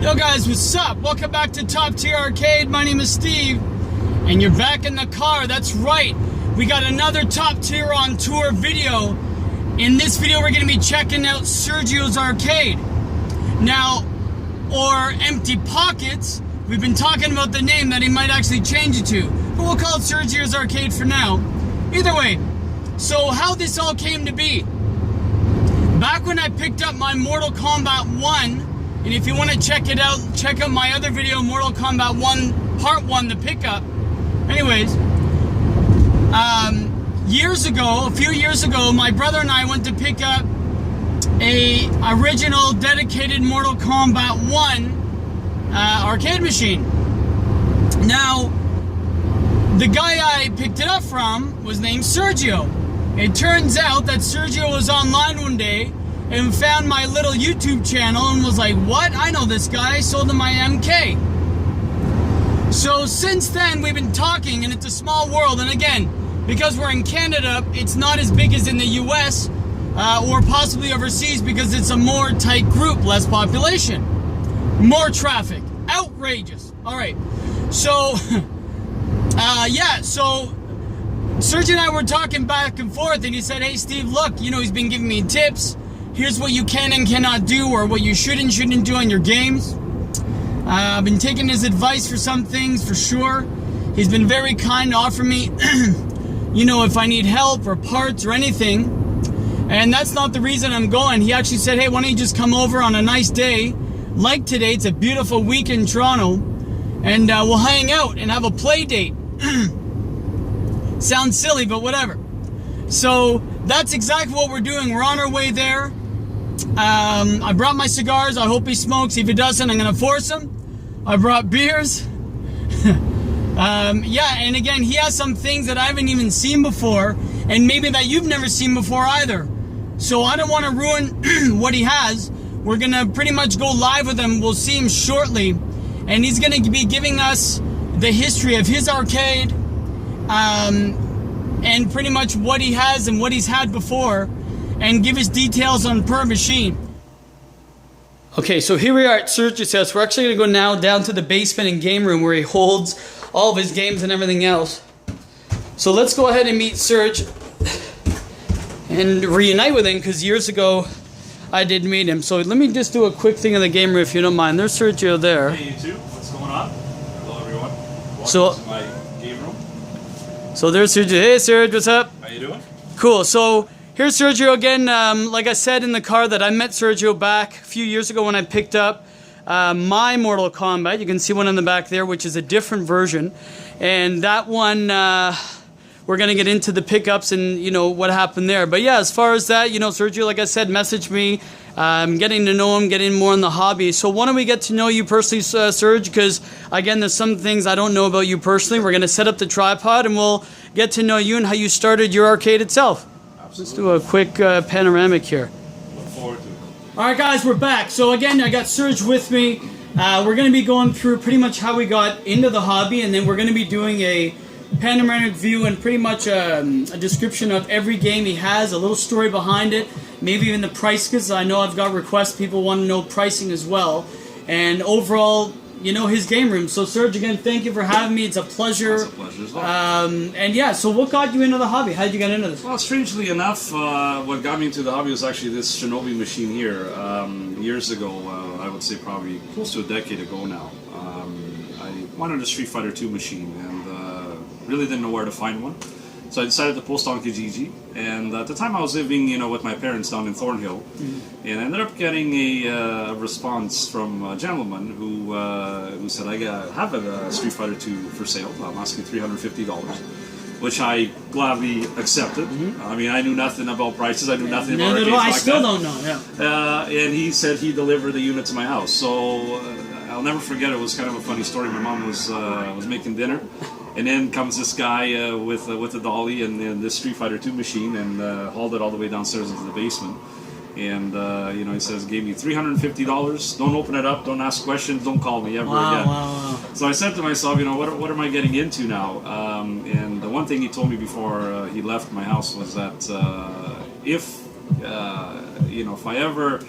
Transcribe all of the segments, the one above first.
Yo guys, what's up? Welcome back to Top Tier Arcade. My name is Steve, and you're back in the car. That's right. We got another Top Tier on Tour video. In this video, we're going to be checking out Sergio's Arcade. Now, or Empty Pockets. We've been talking about the name that he might actually change it to, but we'll call it Sergio's Arcade for now. Either way, so how this all came to be. Back when I picked up my Mortal Kombat 1, and if you want to check it out, check out my other video, Mortal Kombat 1, Part 1, the pickup. Anyways, a few years ago, my brother and I went to pick up a original dedicated Mortal Kombat 1 arcade machine. Now, the guy I picked it up from was named Sergio. It turns out that Sergio was online one day and found my little YouTube channel and was like, what? I know this guy. I sold him my MK. So since then, we've been talking, and it's a small world. And again, because we're in Canada, it's not as big as in the US or possibly overseas because it's a more tight group, less population, more traffic. Outrageous. All right. So, so Sergio and I were talking back and forth, and he said, hey, Steve, look, he's been giving me tips. Here's what you can and cannot do, or what you should and shouldn't do on your games. I've been taking his advice for some things, for sure. He's been very kind to offer me, if I need help or parts or anything. And that's not the reason I'm going. He actually said, hey, why don't you just come over on a nice day, like today. It's a beautiful week in Toronto, and we'll hang out and have a play date. Sounds silly, but whatever. So that's exactly what we're doing. We're on our way there. I brought my cigars. I hope he smokes. If he doesn't, I'm going to force him. I brought beers. And again, he has some things that I haven't even seen before, and maybe that you've never seen before either. So I don't want to ruin what he has. We're going to pretty much go live with him. We'll see him shortly, and he's going to be giving us the history of his arcade, and pretty much what he has and what he's had before, and give us details on per machine. Okay, so here we are at Sergio's house. We're actually going to go now down to the basement and game room where he holds all of his games and everything else. So let's go ahead and meet Serge and reunite with him, because years ago I did meet him. So let me just do a quick thing in the game room if you don't mind. There's Sergio there. Hey, you two. What's going on? Hello, everyone. Welcome to my game room. So there's Sergio. Hey, Serge, what's up? How you doing? Cool. So here's Sergio again. Like I said in the car, that I met Sergio back a few years ago when I picked up my Mortal Kombat. You can see one in the back there, which is a different version. And that one, we're going to get into the pickups and, what happened there. But yeah, as far as that, Sergio, like I said, messaged me. Getting to know him, getting more in the hobby. So why don't we get to know you personally, Serge? Because, again, there's some things I don't know about you personally. We're going to set up the tripod, and we'll get to know you and how you started your arcade itself. Absolutely. Let's do a quick panoramic here. Look forward to it. All right, guys, we're back. So, again, I got Serge with me. We're going to be going through pretty much how we got into the hobby, and then we're going to be doing a panoramic view and pretty much a description of every game he has, a little story behind it, maybe even the price, because I know I've got requests, people want to know pricing as well, and overall, his game room. So Serge, again, thank you for having me. It's a pleasure. It's a pleasure as well. And yeah, so what got you into the hobby? How did you get into this? Well, strangely enough, what got me into the hobby was actually this Shinobi machine here. Years ago, I would say probably close to a decade ago now. I wanted a Street Fighter 2 machine, and really didn't know where to find one. So I decided to post on Kijiji, and at the time I was living, with my parents down in Thornhill, and I ended up getting a response from a gentleman who said, I have a Street Fighter 2 for sale. I'm asking $350, which I gladly accepted. I mean, I knew nothing about prices. I knew nothing about arcades I like still that. don't know. Yeah. And he said he'd deliver the unit to my house. So I'll never forget. It was kind of a funny story. My mom was making dinner. And then comes this guy with a dolly and this Street Fighter 2 machine, and hauled it all the way downstairs into the basement. And he says, gave me $350. Don't open it up. Don't ask questions. Don't call me ever again. Wow. So I said to myself, what am I getting into now? And the one thing he told me before he left my house was that if I ever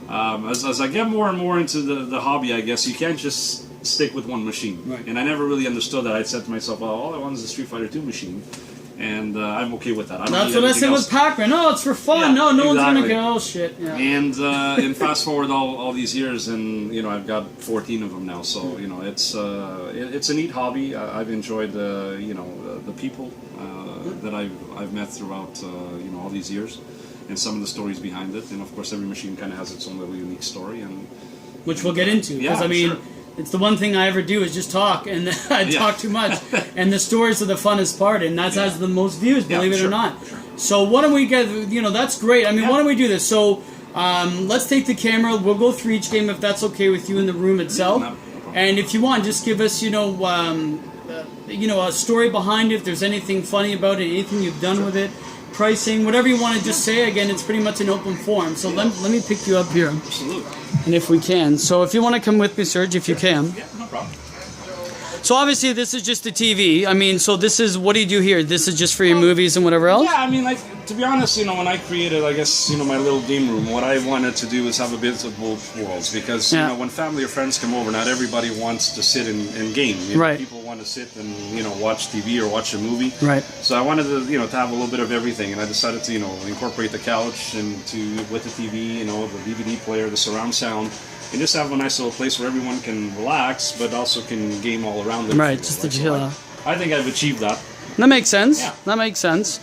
As I get more and more into the hobby, I guess you can't just stick with one machine. Right. And I never really understood that. I said to myself, well, all I want is a Street Fighter 2 machine. And I'm okay with that. I don't That's need what I anything said else. with Pac-Man. No, it's for fun. Yeah, no one's gonna exactly. go. Oh shit. Yeah. And fast forward all these years, and I've got 14 of them now. So it's a neat hobby. I've enjoyed the people that I've met throughout all these years, and some of the stories behind it. And of course, every machine kind of has its own little unique story, and which we'll get into. Because Yeah, I mean, sure. it's the one thing I ever do is just talk, and I talk too much. And the stories are the funnest part, and that has the most views, believe it or not. Sure. So why don't we get, that's great. I mean, why don't we do this? So let's take the camera. We'll go through each game if that's okay with you in the room itself. No problem. And if you want, just give us, a story behind it. If there's anything funny about it, anything you've done with it, pricing, whatever you want to just say. Again, it's pretty much an open forum. So let me pick you up here. Absolutely. And if we can. So if you want to come with me, Serge, if you can. Yeah, no problem. So obviously this is just a TV. I mean, so this is, what do you do here? This is just for your movies and whatever else? Yeah, I mean, to be honest, when I created, I guess, my little game room, what I wanted to do is have a bit of both worlds. Because, when family or friends come over, not everybody wants to sit and game. Right. People want to sit and, watch TV or watch a movie. Right. So I wanted to, to have a little bit of everything. And I decided to, incorporate the couch with the TV, the DVD player, the surround sound. And just have a nice little place where everyone can relax, but also can game all around them. Right, just to chill out. I think I've achieved that. That makes sense. Yeah. That makes sense.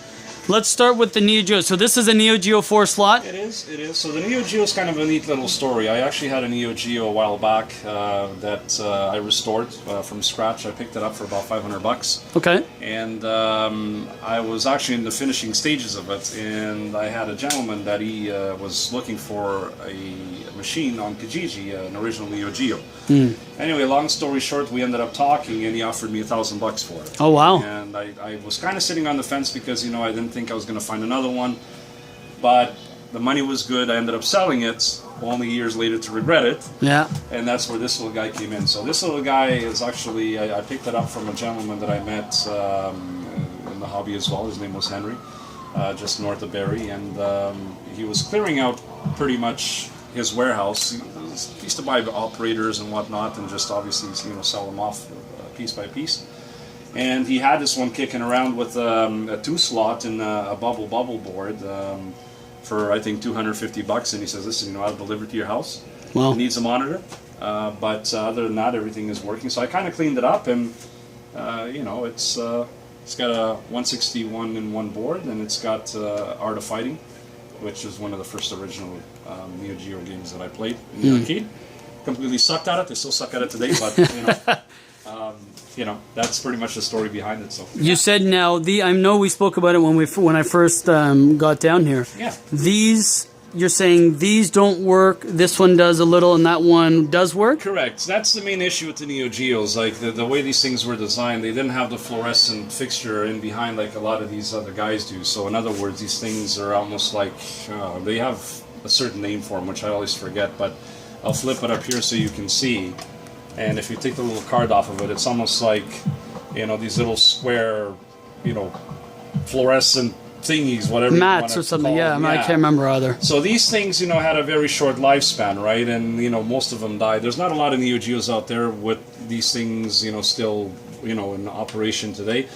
Let's start with the Neo Geo. So this is a Neo Geo 4 slot? It is. So the Neo Geo is kind of a neat little story. I actually had a Neo Geo a while back that I restored from scratch. I picked it up for about $500. Okay. And I was actually in the finishing stages of it, and I had a gentleman that he was looking for a machine on Kijiji, an original Neo Geo. Anyway, long story short, we ended up talking, and he offered me $1,000 for it. Oh, wow. And I was kind of sitting on the fence because, I didn't think I was going to find another one. But the money was good. I ended up selling it, only years later to regret it. Yeah. And that's where this little guy came in. So this little guy is actually, I picked it up from a gentleman that I met in the hobby as well. His name was Henry, just north of Barrie. And he was clearing out pretty much his warehouse. He used to buy operators and whatnot and just obviously, sell them off piece by piece. And he had this one kicking around with a 2-slot and a bubble board for, I think, $250. And he says, listen, I'll deliver to your house. Wow. It needs a monitor. But other than that, everything is working. So I kind of cleaned it up, and, it's got a 161-in-1 board, and it's got Art of Fighting, which is one of the first original Neo Geo games that I played in the arcade. Completely sucked at it. I still suck at it today, but, that's pretty much the story behind it. So You said now, I know we spoke about it when I first got down here. Yeah. You're saying these don't work, this one does a little, and that one does work? Correct. That's the main issue with the Neo Geos. Like the way these things were designed, they didn't have the fluorescent fixture in behind like a lot of these other guys do. So in other words, these things are almost like, they have a certain name for them, which I always forget, but I'll flip it up here so you can see. And if you take the little card off of it, it's almost like, these little square, fluorescent thingies, whatever. Mats or something, yeah. I can't remember either. So these things, had a very short lifespan, right? And, most of them died. There's not a lot of Neo Geos out there with these things, still, in operation today.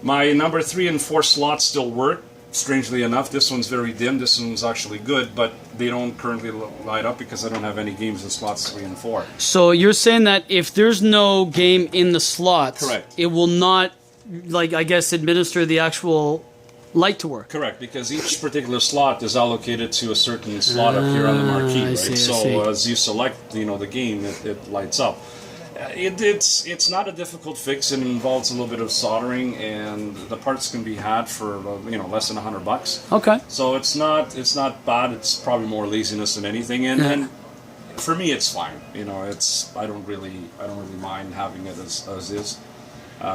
My number 3 and 4 slots still work. Strangely enough, this one's very dim. This one's actually good, but they don't currently light up because I don't have any games in slots 3 and 4. So you're saying that if there's no game in the slots, Correct. It will not, administer the actual light to work. Correct, because each particular slot is allocated to a certain slot up here on the marquee, I right? see. So as you select, the game, it lights up. It's not a difficult fix. It involves a little bit of soldering, and the parts can be had for less than $100. Okay. So it's not bad. It's probably more laziness than anything, and for me it's fine. I don't really mind having it as is.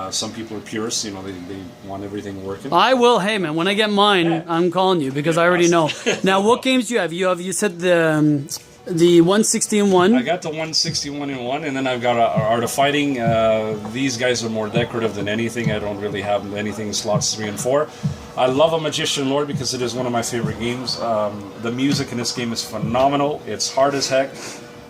Some people are purists. They want everything working. I will. Hey man, when I get mine, I'm calling you because I already know. Now, what games do you have? You said the the 160 in one. I got the 161 in one, and then I've got Art of Fighting. These guys are more decorative than anything. I don't really have anything in slots 3 and 4. I love A Magician Lord because it is one of my favorite games. The music in this game is phenomenal. It's hard as heck,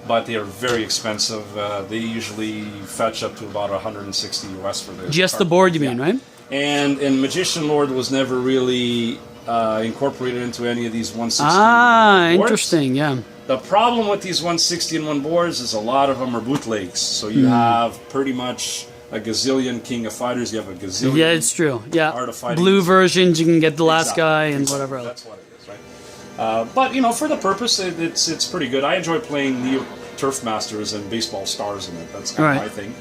but they are very expensive. They usually fetch up to about 160 US for the Just the board, you mean, right? And Magician Lord was never really incorporated into any of these 160 boards. Interesting, yeah. The problem with these 160 in one boards is a lot of them are bootlegs. So you have pretty much a gazillion King of Fighters. You have a gazillion. Yeah, it's true. Yeah, Art of Fighting. Blue versions. You can get the last guy and whatever else. That's what it is, right? But you know, for the purpose, it's pretty good. I enjoy playing Neo Turf Masters and Baseball Stars in it. That's kind of my thing.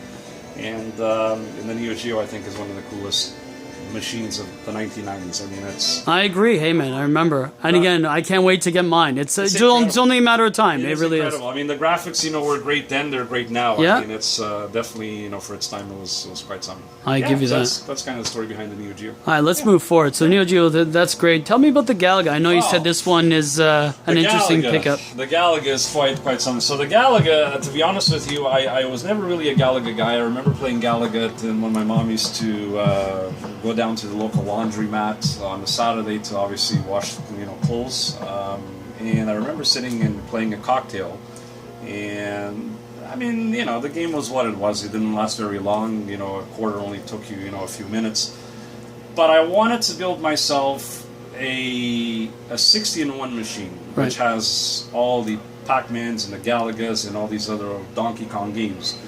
And the Neo Geo, I think, is one of the coolest machines of the 1990s. I mean, it's... I agree. Hey, man, I remember. And again, I can't wait to get mine. It's only a matter of time. It really incredible. I mean, the graphics, you know, were great then. They're great now. Yeah. I mean, it's definitely, you know, for its time, it was quite something. I give you that. That's kind of the story behind the Neo Geo. All right, let's move forward. So Neo Geo, that's great. Tell me about the Galaga. I know you said this one is an interesting pickup. The Galaga is quite something. So the Galaga, to be honest with you, I was never really a Galaga guy. I remember playing Galaga when my mom used to go down to the local laundromat on a Saturday to obviously wash, you know, clothes. And I remember sitting and playing a cocktail. And I mean, you know, the game was what it was. It didn't last very long. You know, a quarter only took you, you know, a few minutes. But I wanted to build myself a 60-in-1 machine, which has all the Pac-Mans and the Galagas and all these other Donkey Kong games.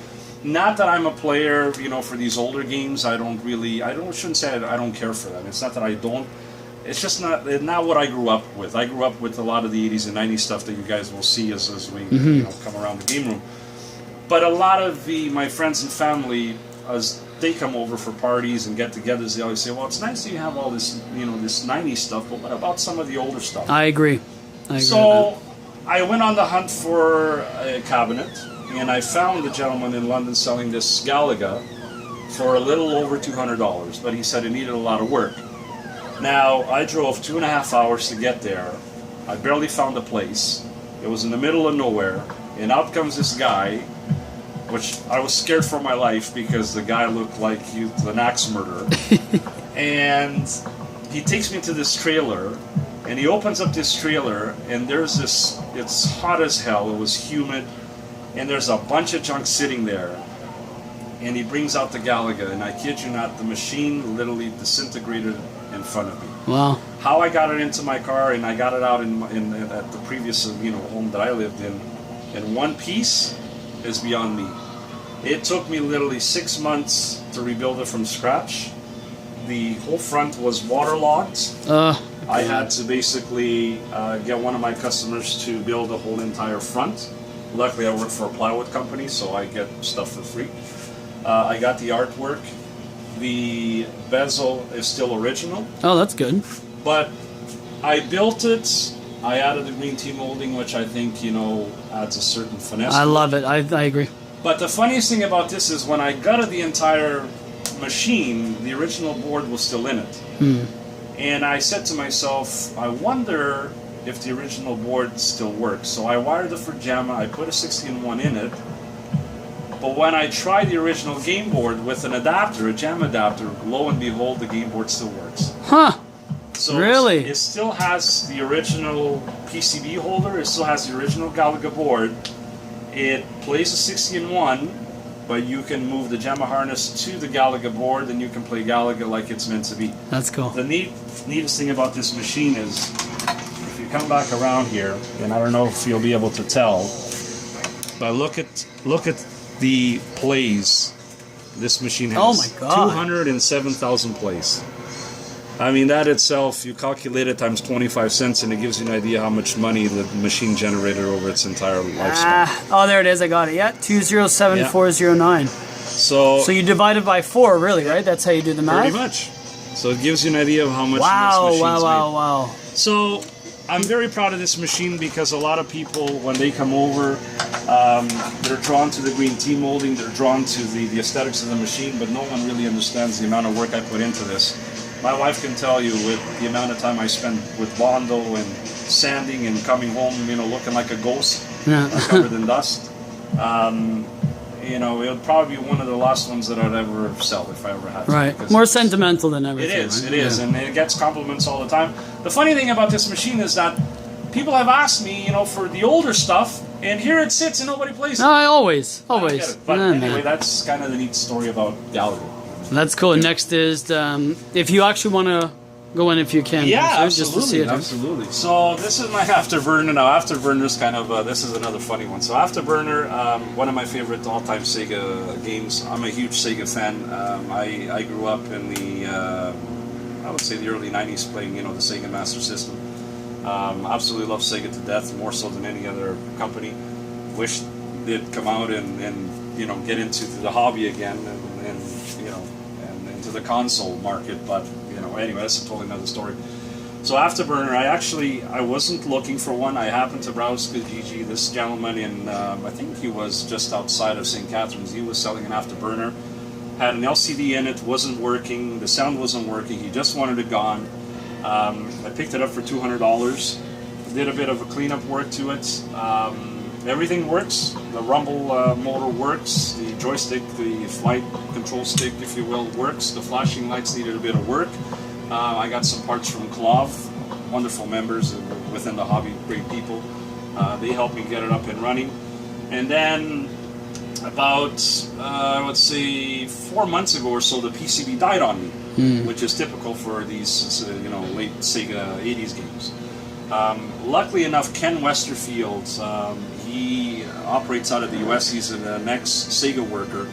Not that I'm a player, you know, for these older games. I shouldn't say I don't care for them. It's not that I don't. It's just not what I grew up with. I grew up with a lot of the 80s and 90s stuff that you guys will see as we you know, come around the game room. But a lot of my friends and family, as they come over for parties and get-togethers, they always say, "Well, it's nice that you have all this, you know, this 90s stuff, but what about some of the older stuff?" I agree. So I went on the hunt for a cabinet. And I found a gentleman in London selling this Galaga for a little over $200, but he said it needed a lot of work. Now, I drove 2.5 hours to get there. I barely found a place. It was in the middle of nowhere, and out comes this guy, which I was scared for my life because the guy looked like an axe murderer. And he takes me to this trailer, and he opens up this trailer, and there's this, it's hot as hell, it was humid, and there's a bunch of junk sitting there, and he brings out the Galaga, and I kid you not, the machine literally disintegrated in front of me. Wow. How I got it into my car and I got it out at the previous, you know, home that I lived in one piece is beyond me. It took me literally 6 months to rebuild it from scratch. The whole front was waterlogged. I had to basically get one of my customers to build the whole entire front. Luckily, I work for a plywood company, so I get stuff for free. I got the artwork. The bezel is still original. Oh, that's good. But I built it. I added the green tea molding, which I think, you know, adds a certain finesse. I love it. I agree. But the funniest thing about this is when I gutted the entire machine, the original board was still in it. And I said to myself, I wonder if the original board still works. So I wired it for JAMA, I put a 60-in-1 in it, but when I tried the original game board with an adapter, a JAMA adapter, lo and behold, the game board still works. Huh. So really? It still has the original PCB holder, it still has the original Galaga board, it plays a 60-in-1, but you can move the JAMA harness to the Galaga board and you can play Galaga like it's meant to be. That's cool. The neatest thing about this machine is, if you come back around here, and I don't know if you'll be able to tell, but look at the plays. This machine has 207,000 plays. I mean, that itself, you calculate it times 25 cents, and it gives you an idea how much money the machine generated over its entire lifespan. Oh, there it is. I got it. Yeah, 207409. So you divide it by 4, really, right? That's how you do the math? Pretty much. So it gives you an idea of how much this machine's made. Wow. So I'm very proud of this machine because a lot of people, when they come over, they're drawn to the green tea molding, they're drawn to the aesthetics of the machine, but no one really understands the amount of work I put into this. My wife can tell you with the amount of time I spend with Bondo and sanding and coming home, you know, looking like a ghost, covered in dust. You know, it would probably be one of the last ones that I'd ever sell if I ever had to. Right. More sentimental than everything. It is, right? it is, and it gets compliments all the time. The funny thing about this machine is that people have asked me, you know, for the older stuff, and here it sits and nobody plays it. No, always. I don't get it. But anyway, that's kind of the neat story about Gallery. That's cool. Next is if you actually want to go in, if you can. Yeah, so absolutely, just to see it. absolutely. So this is my Afterburner now. Afterburner's kind of this is another funny one. So Afterburner, one of my favorite all-time Sega games. I'm a huge Sega fan. I grew up in the I would say the early '90s playing, you know, the Sega Master System. Absolutely love Sega to death, more so than any other company. Wish they'd come out and you know, get into the hobby again and you know, and into the console market, but you know, anyway, that's a totally another story. So Afterburner, I wasn't looking for one. I happened to browse Kijiji. This gentleman in, I think he was just outside of St. Catharines. He was selling an Afterburner. Had an LCD in it, wasn't working. The sound wasn't working. He just wanted it gone. I picked it up for $200. Did a bit of a cleanup work to it. Everything works. The rumble motor works. The joystick, the flight control stick, if you will, works. The flashing lights needed a bit of work. I got some parts from KLOV, wonderful members within the hobby, great people. They helped me get it up and running. And then about, let's say, 4 months ago or so, the PCB died on me, which is typical for these, you know, late Sega 80s games. Luckily enough, Ken Westerfield, he operates out of the US. He's an ex-Sega worker.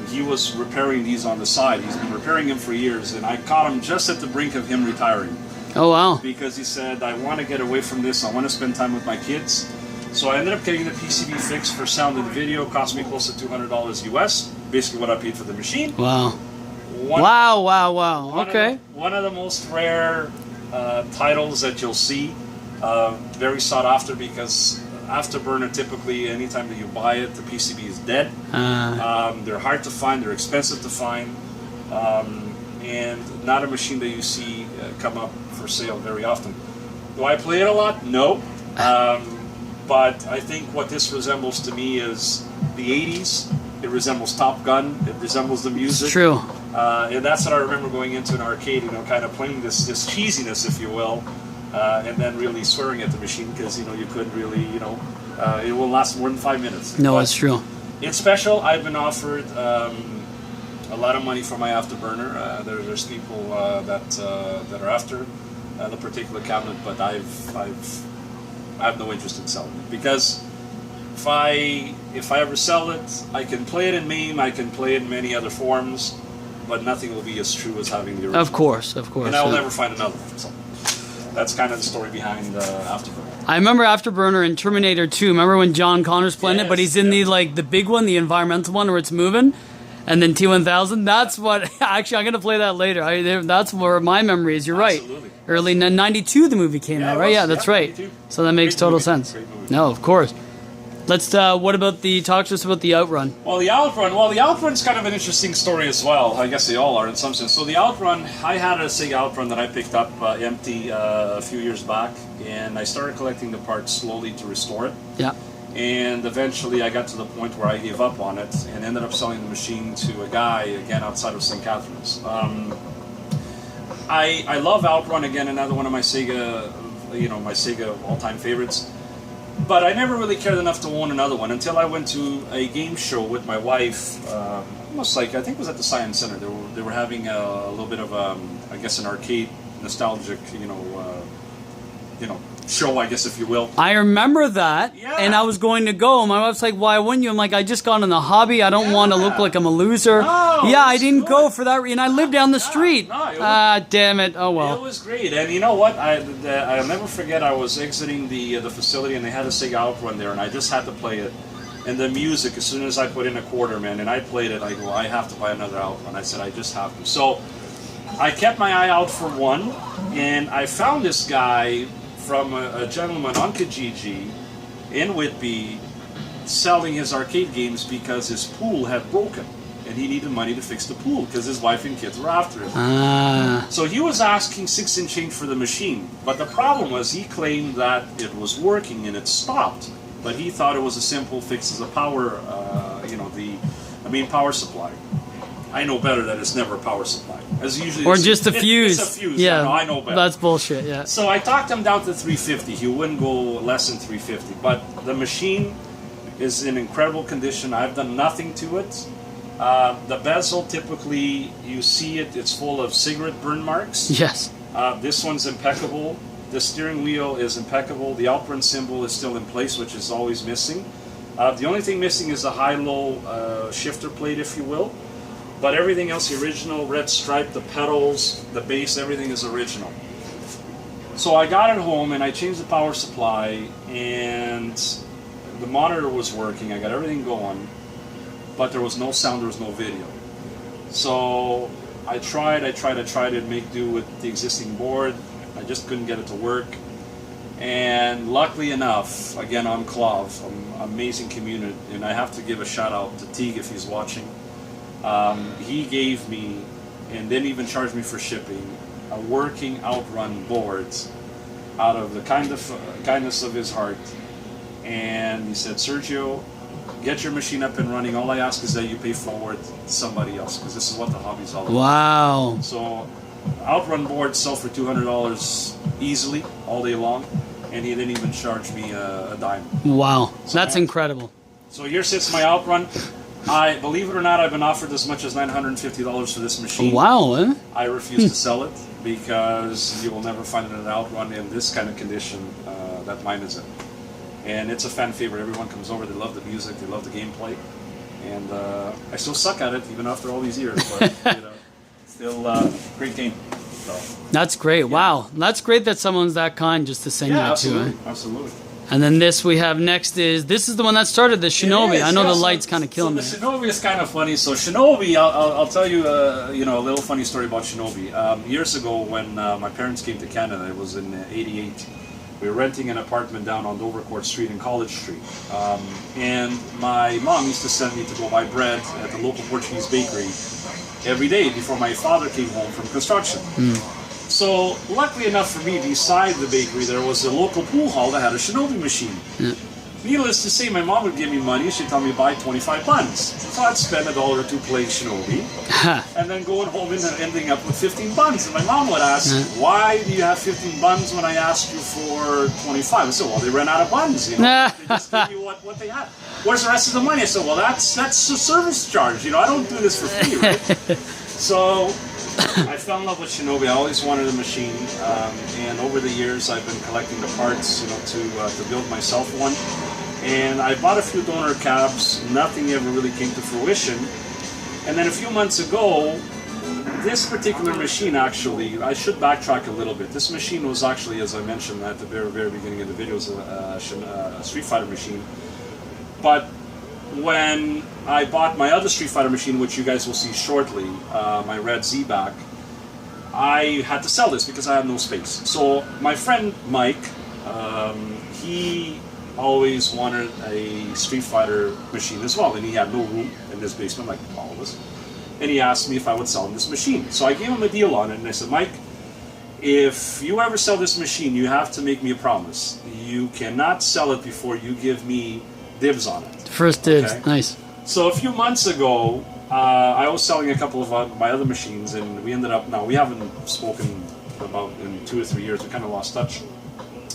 He was repairing these on the side. He's been repairing them for years, and I caught him just at the brink of him retiring. Oh, wow. Because he said, I want to get away from this. I want to spend time with my kids. So I ended up getting the PCB fixed for sound and video. Cost me close to $200 US. Basically what I paid for the machine. Wow. Wow. Okay. One of the most rare titles that you'll see. Very sought after because Afterburner, typically, anytime that you buy it, the PCB is dead. They're hard to find, they're expensive to find, and not a machine that you see come up for sale very often. Do I play it a lot? No. But I think what this resembles to me is the 80s. It resembles Top Gun. It resembles the music. It's true. And that's what I remember going into an arcade, you know, kind of playing this cheesiness, if you will. And then really swearing at the machine because, you know, you couldn't really, you know, it will last more than 5 minutes. No, it's true. It's special. I've been offered a lot of money for my Afterburner. There's people that are after the particular cabinet, but I have no interest in selling it because if I ever sell it, I can play it in MAME, I can play it in many other forms, but nothing will be as true as having the original. Of course. And I will never find another one. So that's kind of the story behind Afterburner. I remember Afterburner in Terminator 2. Remember when John Connor's playing it, but he's in the big one, the environmental one where it's moving, and then T1000. That's what. Actually, I'm gonna play that later. That's where my memory is. You're Absolutely. right. Early '92, the movie came out, right? Yeah, that's right. 92. So that makes total sense. Great movie. No, of course. Let's. What about talk to us about the Outrun? Well, the Outrun's kind of an interesting story as well. I guess they all are in some sense. So the Outrun, I had a Sega Outrun that I picked up empty a few years back, and I started collecting the parts slowly to restore it. Yeah. And eventually I got to the point where I gave up on it and ended up selling the machine to a guy, again, outside of St. Catharines. I love Outrun, again, another one of my Sega, my Sega all-time favorites. But I never really cared enough to own another one until I went to a game show with my wife, almost like, I think it was at the Science Center. They were having a little bit of, I guess, an arcade, nostalgic, show, I guess, if you will. I remember that, Yeah. and I was going to go. My wife's like, "Why wouldn't you?" I'm like, "I just got in the hobby. I don't want to look like I'm a loser." No, yeah, I it's didn't good. go for that, and I live down the street. No, Damn it! Oh well. It was great, and you know what? I'll never forget. I was exiting the facility, and they had a Sega Outrun there, and I just had to play it. And the music, as soon as I put in a quarter, man, and I played it, I go, I have to buy another Outrun. I said, I just have to. So I kept my eye out for one, and I found this guy from a gentleman on Kijiji in Whitby selling his arcade games because his pool had broken. and he needed money to fix the pool because his wife and kids were after him. Ah. So he was asking 6 and change for the machine, but the problem was he claimed that it was working and it stopped, but he thought it was a simple fix as a power, the main power supply. I know better that it's never a power supply. As usually, or just a fuse. It's a fuse. Yeah, I know better. That's bullshit. Yeah. So I talked him down to 350. He wouldn't go less than 350. But the machine is in incredible condition. I've done nothing to it. The bezel, typically, you see it. It's full of cigarette burn marks. Yes. This one's impeccable. The steering wheel is impeccable. The outrun symbol is still in place, which is always missing. The only thing missing is the high-low shifter plate, if you will. But everything else, the original red stripe, the pedals, the base, everything is original. So I got it home and I changed the power supply and the monitor was working. I got everything going, but there was no sound, there was no video. So I tried to make do with the existing board. I just couldn't get it to work. And luckily enough, again on KLOV, amazing community, and I have to give a shout out to Teague if he's watching. He gave me, and didn't even charge me for shipping, a working outrun board out of the kindness of his heart. And he said, Sergio, get your machine up and running. All I ask is that you pay forward to somebody else, because this is what the hobby's all about. Wow. So outrun boards sell for $200 easily all day long, and he didn't even charge me a dime. Wow, So that's incredible. So here sits my outrun. Believe it or not, I've been offered as much as $950 for this machine. Wow, eh? I refuse to sell it because you will never find an outrun in this kind of condition that mine is in. And it's a fan favorite. Everyone comes over, they love the music, they love the gameplay. And I still suck at it even after all these years, but still great game. So, That's great. Yeah. Wow, that's great that someone's that kind just to send you that absolutely, too. Eh? absolutely. And then this we have next is the one that started the Shinobi. I know the light's kind of killing me. So the Shinobi is kind of funny. So Shinobi, I'll tell you a little funny story about Shinobi. Years ago, when my parents came to Canada, it was in '88. We were renting an apartment down on Dovercourt Street and College Street, and my mom used to send me to go buy bread at the local Portuguese bakery every day before my father came home from construction. So, luckily enough for me, beside the bakery, there was a local pool hall that had a Shinobi machine. Yeah. Needless to say, my mom would give me money. She'd tell me buy 25 buns. So I'd spend $1 or $2 playing Shinobi, and then going home and ending up with 15 buns. And my mom would ask, why do you have 15 buns when I asked you for 25? I said, well, they ran out of buns. They just give you what they had. Where's the rest of the money? I said, well, that's a service charge. I don't do this for free, right? So I fell in love with Shinobi. I always wanted a machine, and over the years I've been collecting the parts, to build myself one. And I bought a few donor cabs. Nothing ever really came to fruition. And then a few months ago, this particular machine actually, I should backtrack a little bit. This machine was actually, as I mentioned at the very, very beginning of the video, was a Street Fighter machine. But when I bought my other Street Fighter machine, which you guys will see shortly, my red Z-Back, I had to sell this because I had no space. So my friend Mike, he always wanted a Street Fighter machine as well, and he had no room in his basement like all of us. And he asked me if I would sell him this machine. So I gave him a deal on it, and I said, Mike, if you ever sell this machine, you have to make me a promise. You cannot sell it before you give me dibs on it. First dibs, okay? Nice. So a few months ago, I was selling a couple of my other machines, and we ended up, now we haven't spoken about in 2 or 3 years, we kind of lost touch.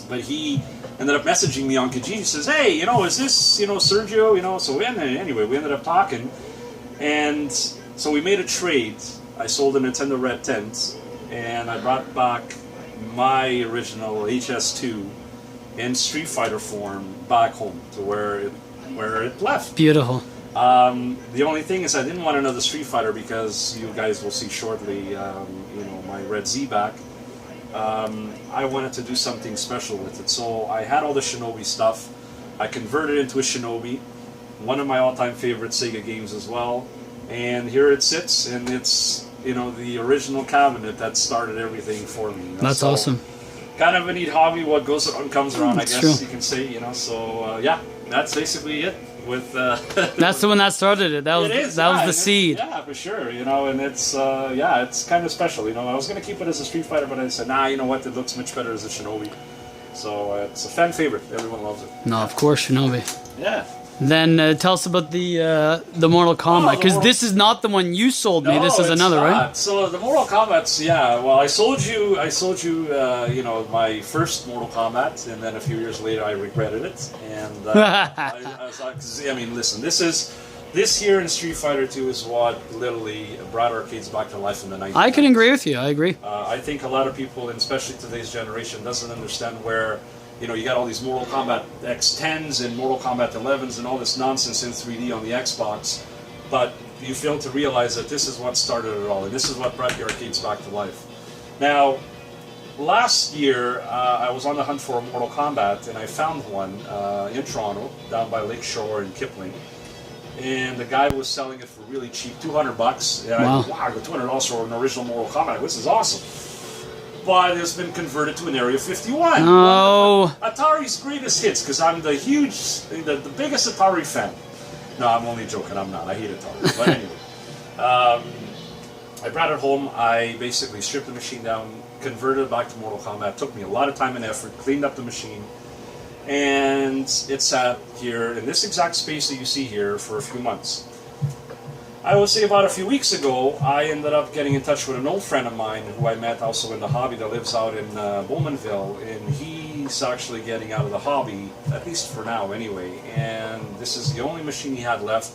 But he ended up messaging me on Kijiji. He says, hey, is this, Sergio? So anyway, we ended up talking. And so we made a trade. I sold a Nintendo Red Tent, and I brought back my original HS2 in Street Fighter form back home to where it left. Beautiful. The only thing is I didn't want another Street Fighter because you guys will see shortly, my red Z-Back. I wanted to do something special with it, so I had all the Shinobi stuff. I converted it into a Shinobi, one of my all-time favorite Sega games as well. And here it sits, and it's the original cabinet that started everything for me. That's awesome. kind of a neat hobby. What goes around comes around, I It's guess true. you can say. You know, so yeah, that's basically it. With That's the one that started it. That was it is, that was yeah, the and seed. yeah, for sure. You know, and it's yeah, it's kind of special. You know, I was gonna keep it as a Street Fighter, but I said, nah, you know what? It looks much better as a Shinobi. So it's a fan favorite. Everyone loves it. No, of course, Shinobi. Yeah. Then tell us about the Mortal Kombat, the because Mortal- this is not the one you sold me. No, This is it's another, right? not. So the Mortal Kombat's, yeah. Well, I sold you, you know, my first Mortal Kombat, and then a few years later, I regretted it. And I was like, 'cause, I mean, listen, this here in Street Fighter 2 is what literally brought arcades back to life in the 90s. I can agree with you. I agree. I think a lot of people, and especially today's generation, doesn't understand where, you know, you got all these Mortal Kombat X10s and Mortal Kombat 11s and all this nonsense in 3D on the Xbox, but you fail to realize that this is what started it all, and this is what brought the arcades back to life. Now, last year, I was on the hunt for a Mortal Kombat, and I found one in Toronto, down by Lakeshore in Kipling. And the guy was selling it for really cheap, $200. And Wow. I go, wow, $200 for an original Mortal Kombat. This is awesome. But it's been converted to an Area 51. Oh. Atari's greatest hits, because I'm the biggest Atari fan. No, I'm only joking. I'm not. I hate Atari. But anyway, I brought it home. I basically stripped the machine down, converted it back to Mortal Kombat. It took me a lot of time and effort, cleaned up the machine. And it sat here in this exact space that you see here for a few months. I would say about a few weeks ago, I ended up getting in touch with an old friend of mine who I met also in the hobby that lives out in Bowmanville, and he's actually getting out of the hobby, at least for now anyway, and this is the only machine he had left.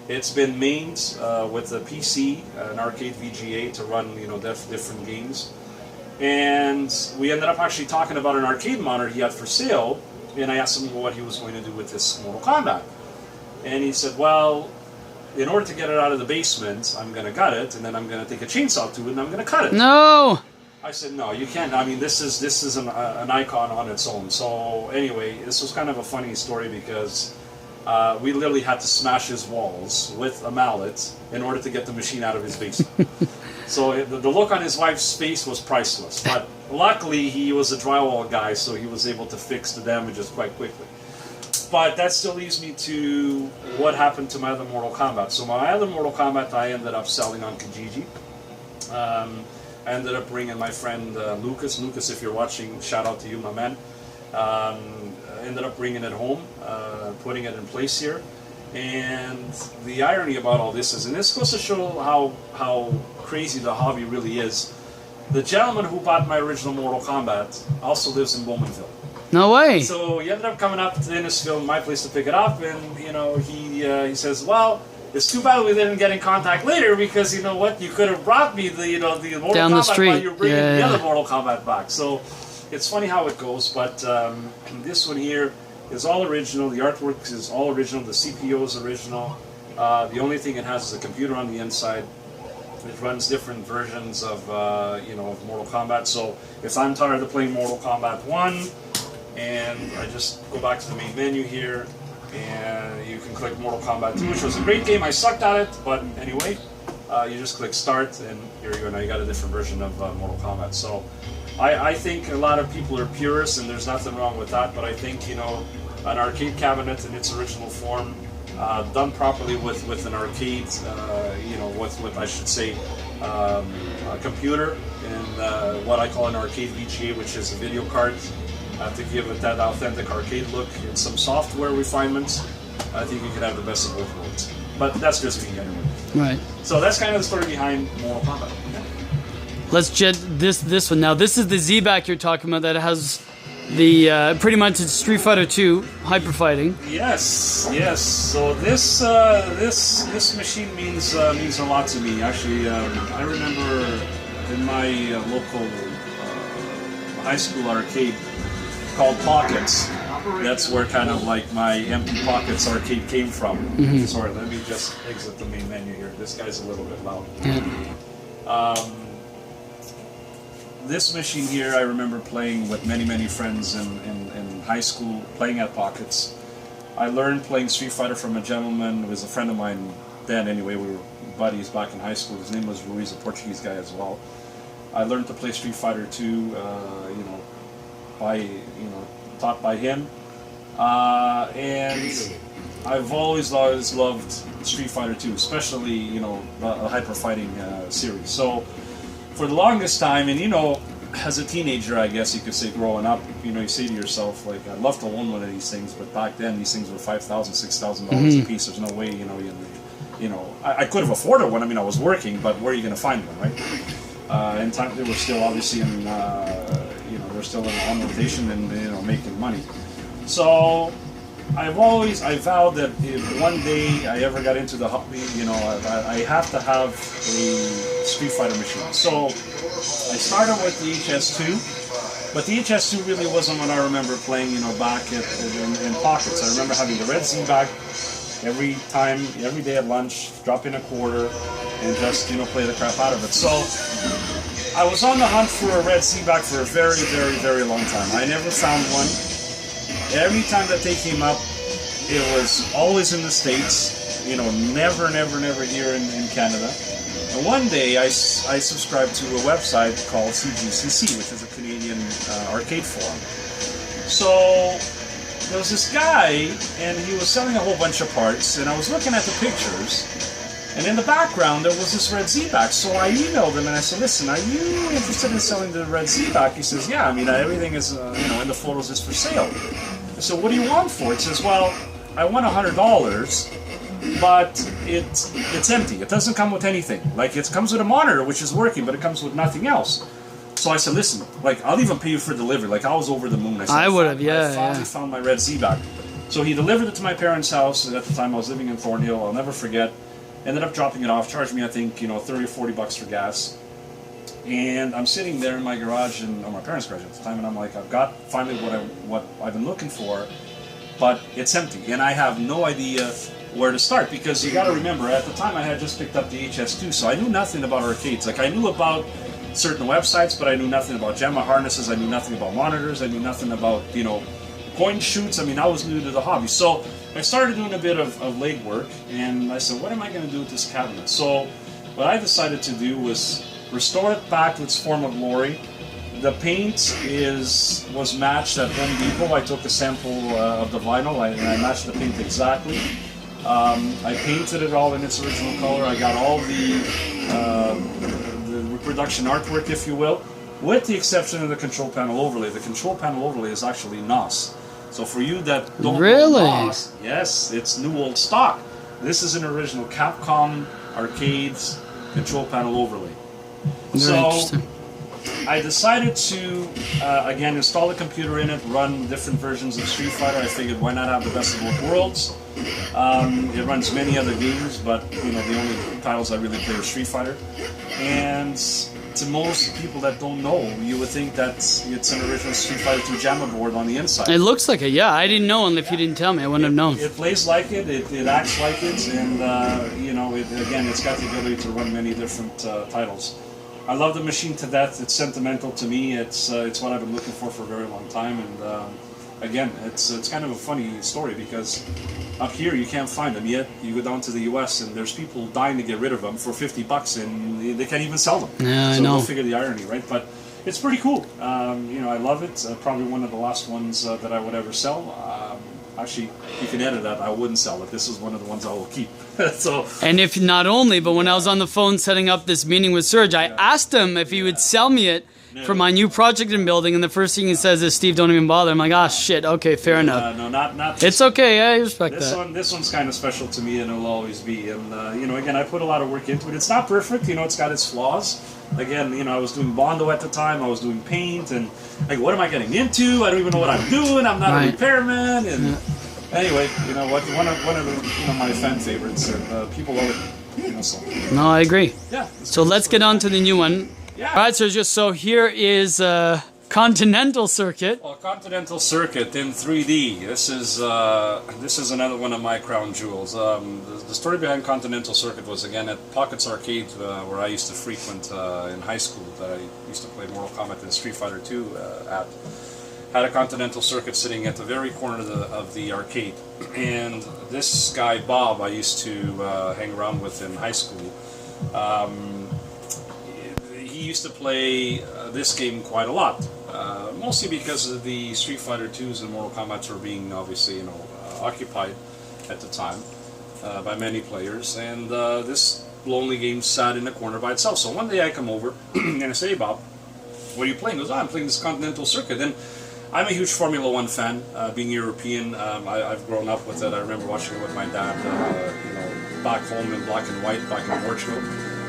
It's been mained with a PC, an arcade VGA to run, you know, different games. And we ended up actually talking about an arcade monitor he had for sale, and I asked him what he was going to do with this Mortal Kombat. And he said, well, in order to get it out of the basement, I'm going to gut it, and then I'm going to take a chainsaw to it, and I'm going to cut it. No. I said, no, you can't. I mean, this is an icon on its own. So anyway, this was kind of a funny story because we literally had to smash his walls with a mallet in order to get the machine out of his basement. So the look on his wife's face was priceless. But luckily, he was a drywall guy, so he was able to fix the damages quite quickly. But that still leaves me to what happened to my other Mortal Kombat. So my other Mortal Kombat I ended up selling on Kijiji. I ended up bringing my friend Lucas. Lucas, if you're watching, shout out to you, my man. Ended up bringing it home, putting it in place here. And the irony about all this is, and this goes to show how crazy the hobby really is, the gentleman who bought my original Mortal Kombat also lives in Bowmanville. No way. So he ended up coming up to Innisfil, my place, to pick it up, and you know he says, well, it's too bad we didn't get in contact later because you know what, you could have brought me the Mortal Down the Kombat street. while you're bringing the Yeah. other Mortal Kombat back. So it's funny how it goes, but this one here is all original. The artwork is all original. The CPU is original. The only thing it has is a computer on the inside. It runs different versions of of Mortal Kombat. So if I'm tired of playing Mortal Kombat 1, and I just go back to the main menu here, and you can click Mortal Kombat 2, which was a great game. I sucked at it, but anyway, you just click Start, and here you go. Now you got a different version of Mortal Kombat. So I think a lot of people are purists, and there's nothing wrong with that. But I think an arcade cabinet in its original form, done properly with an arcade, with I should say a computer and what I call an arcade VGA, which is a video card. To give it that authentic arcade look and some software refinements, I think you could have the best of both worlds. But that's just me anyway. Right. So that's kind of the story behind Mortal Kombat. Let's jet this one. Now this is the Z-Back you're talking about that has the pretty much it's Street Fighter 2 hyper fighting. Yes. So this machine means a lot to me. Actually, I remember in my local high school arcade called Pockets. That's where kind of like my Empty Pockets arcade came from. Mm-hmm. Sorry, let me just exit the main menu here. This guy's a little bit loud. Yeah. This machine here, I remember playing with many friends in high school, playing at Pockets. I learned playing Street Fighter from a gentleman who was a friend of mine then. Anyway, we were buddies back in high school. His name was Ruiz, a Portuguese guy as well. I learned to play Street Fighter 2, taught by him. And I've always loved Street Fighter 2, especially the hyper fighting series. So for the longest time, and as a teenager, I guess you could say, growing up, you say to yourself, like, I'd love to own one of these things, but back then these things were $5,000, $6,000 a piece. There's no way, I could have afforded one. I mean, I was working, but where are you going to find one, right? And time they were still obviously in, they're still on rotation and making money. So I vowed that if one day I ever got into the hobby, I have to have a Street Fighter machine. So I started with the HS2, but the HS2 really wasn't what I remember playing, back in pockets. I remember having the red Z-back every day at lunch, drop in a quarter, and just, play the crap out of it. So I was on the hunt for a red Z-back for a very, very, very long time. I never found one. Every time that they came up, it was always in the States, never here in Canada. And one day I subscribed to a website called CGCC, which is a Canadian arcade forum. So there was this guy, and he was selling a whole bunch of parts, and I was looking at the pictures, and in the background there was this red Z-back. So I emailed him and I said, listen, are you interested in selling the red Z-back? He says, yeah, I mean, everything is, in the photos is for sale. I said, what do you want for it? He says, well, I want $100, but it's empty. It doesn't come with anything. Like, it comes with a monitor, which is working, but it comes with nothing else. So I said, listen, like, I'll even pay you for delivery. Like, I was over the moon. I said, I would have, yeah. I finally found my red Z-back. So he delivered it to my parents' house. At the time, I was living in Thornhill. I'll never forget. Ended up dropping it off. Charged me, I think, 30 or 40 bucks for gas. And I'm sitting there in my garage, or my parents' garage at the time, and I'm like, I've got finally what I've been looking for, but it's empty, and I have no idea where to start, because you got to remember, at the time I had just picked up the HS2, so I knew nothing about arcades. Like, I knew about certain websites, but I knew nothing about JAMA harnesses, I knew nothing about monitors, I knew nothing about, point shoots. I mean, I was new to the hobby. So I started doing a bit of legwork, and I said, what am I going to do with this cabinet? So what I decided to do was restore it back to its former glory. The paint was matched at Home Depot. I took a sample of the vinyl, and I matched the paint exactly. I painted it all in its original color. I got all the reproduction artwork, if you will, with the exception of the control panel overlay. The control panel overlay is actually NOS. So for you that don't know NOS, yes, it's new old stock. This is an original Capcom Arcades control panel overlay. So I decided to, again, install a computer in it, run different versions of Street Fighter. I figured, why not have the best of both worlds? It runs many other games, but the only titles I really play are Street Fighter. And to most people that don't know, you would think that it's an original Street Fighter 2 JAMA board on the inside. It looks like it, yeah. I didn't know, and if you didn't tell me, I wouldn't have known. It plays like it, it acts like it, and again, it's got the ability to run many different titles. I love the machine to death. It's sentimental to me. It's what I've been looking for a very long time, and again, it's kind of a funny story, because up here you can't find them yet. You go down to the US and there's people dying to get rid of them for 50 bucks, and they can't even sell them. Yeah, so I know. go figure the irony, right? But it's pretty cool. I love it. Probably one of the last ones that I would ever sell. Actually, you can edit that. I wouldn't sell it. This is one of the ones I will keep. So. And if not only, but when I was on the phone setting up this meeting with Serge, I asked him if he would sell me it for my new project in building, and the first thing he says is, Steve, don't even bother. I'm like, ah, shit, okay, fair enough. No, not it's okay, I respect that. This one's kind of special to me, and it'll always be. And, again, I put a lot of work into it. It's not perfect, it's got its flaws. Again, I was doing Bondo at the time, I was doing paint, and, like, what am I getting into? I don't even know what I'm doing, I'm not a repairman, and... Anyway, one of the, my fan favorites, and people love it, so. No, I agree. Yeah. So let's get on to the new one. Yeah. All right, Sergio, so here is Continental Circuit. Well, Continental Circuit in 3D. This is another one of my crown jewels. The story behind Continental Circuit was, again, at Pockets Arcade, where I used to frequent in high school, that I used to play Mortal Kombat and Street Fighter 2 at. Had a Continental Circuit sitting at the very corner of the arcade, and this guy Bob I used to hang around with in high school. He used to play this game quite a lot. mostly because of the Street Fighter 2s and Mortal Kombat were being obviously, occupied at the time by many players, and this lonely game sat in the corner by itself. So one day I come over and I say, "Hey, Bob, what are you playing?" He goes, "Oh, I'm playing this Continental Circuit." And I'm a huge Formula One fan, being European. I've grown up with it. I remember watching it with my dad, back home in black and white, back in Portugal.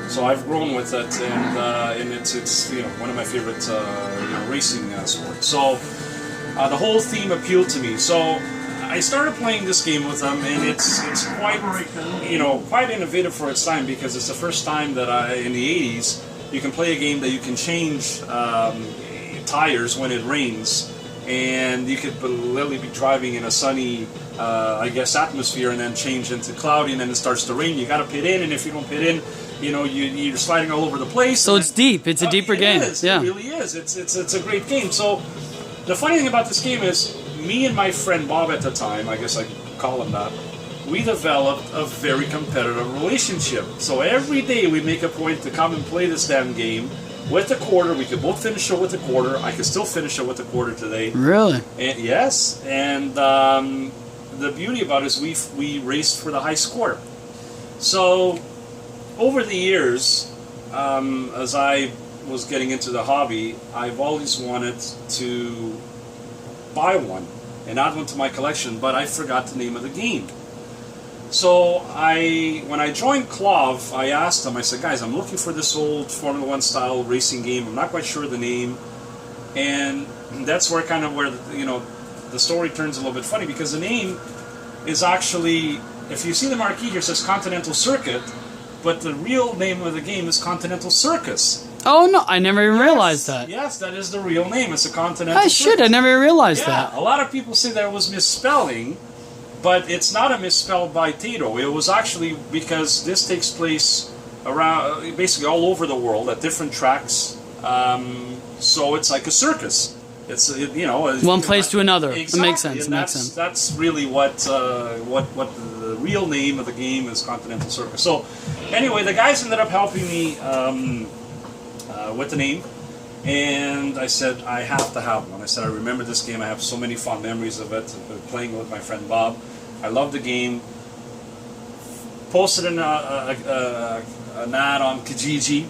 So I've grown with it, and it's one of my favorite racing sports. So the whole theme appealed to me. So I started playing this game with them, and it's quite quite innovative for its time, because it's the first time that in the 80s you can play a game that you can change tires when it rains. And you could literally be driving in a sunny, atmosphere, and then change into cloudy, and then it starts to rain. You got to pit in, and if you don't pit in, you're sliding all over the place. So it's deep. It's a deeper game. It is. Yeah. It really is. It's a great game. So the funny thing about this game is, me and my friend Bob at the time, I guess I could call him that, we developed a very competitive relationship. So every day we make a point to come and play this damn game. With the quarter, we could both finish it with the quarter. I could still finish it with the quarter today. Really? And, yes. And the beauty about it is we raced for the high score. So over the years, as I was getting into the hobby, I've always wanted to buy one and add one to my collection, but I forgot the name of the game. So when I joined KLOV, I asked them, I said, "Guys, I'm looking for this old Formula One style racing game. I'm not quite sure of the name." And that's where the story turns a little bit funny, because the name is actually, if you see the marquee here, it says Continental Circuit, but the real name of the game is Continental Circus. Oh no, I never even realized that. Yes, that is the real name. It's a Continental Circus. Shit, I never realized that. A lot of people say that it was misspelling. But it's not a misspell by Tato. It was actually because this takes place around, basically all over the world at different tracks. So it's like a circus. It's one place to another. Exactly. It makes sense. And It makes sense. That's really what the real name of the game is, Continental Circus. So anyway, the guys ended up helping me with the name. And I said, I have to have one. I said, I remember this game. I have so many fond memories of it, playing with my friend Bob. I love the game. Posted an ad on Kijiji.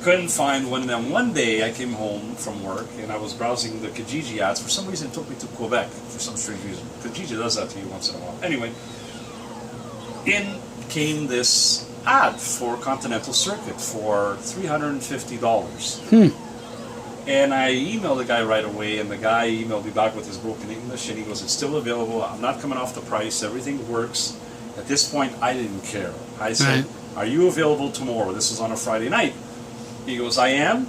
Couldn't find one. Then one day I came home from work and I was browsing the Kijiji ads. For some reason it took me to Quebec for some strange reason. Kijiji does that to you once in a while. Anyway, in came this ad for Continental Circuit for $350. And I emailed the guy right away, and the guy emailed me back with his broken English, and he goes, "It's still available. I'm not coming off the price. Everything works." At this point, I didn't care. I said, "Are you available tomorrow?" This is on a Friday night. He goes, "I am.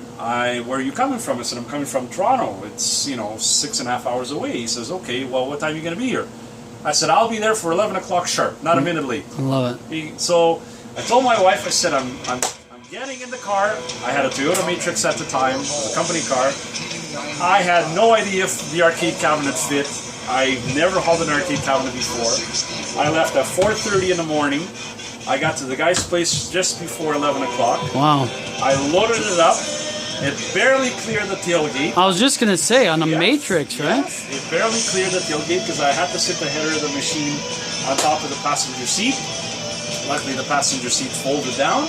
Where are you coming from?" I said, "I'm coming from Toronto. It's 6.5 hours away." He says, "Okay, well, what time are you going to be here?" I said, "I'll be there for 11 o'clock sharp, not a minute late." I love it. So I told my wife, I said, I'm getting in the car. I had a Toyota Matrix at the time, it was a company car. I had no idea if the arcade cabinet fit. I never hauled an arcade cabinet before. I left at 4:30 in the morning. I got to the guy's place just before 11 o'clock. Wow. I loaded it up. It barely cleared the tailgate. I was just going to say, on a Matrix, right? Yes, it barely cleared the tailgate because I had to sit the header of the machine on top of the passenger seat. Luckily, the passenger seat folded down.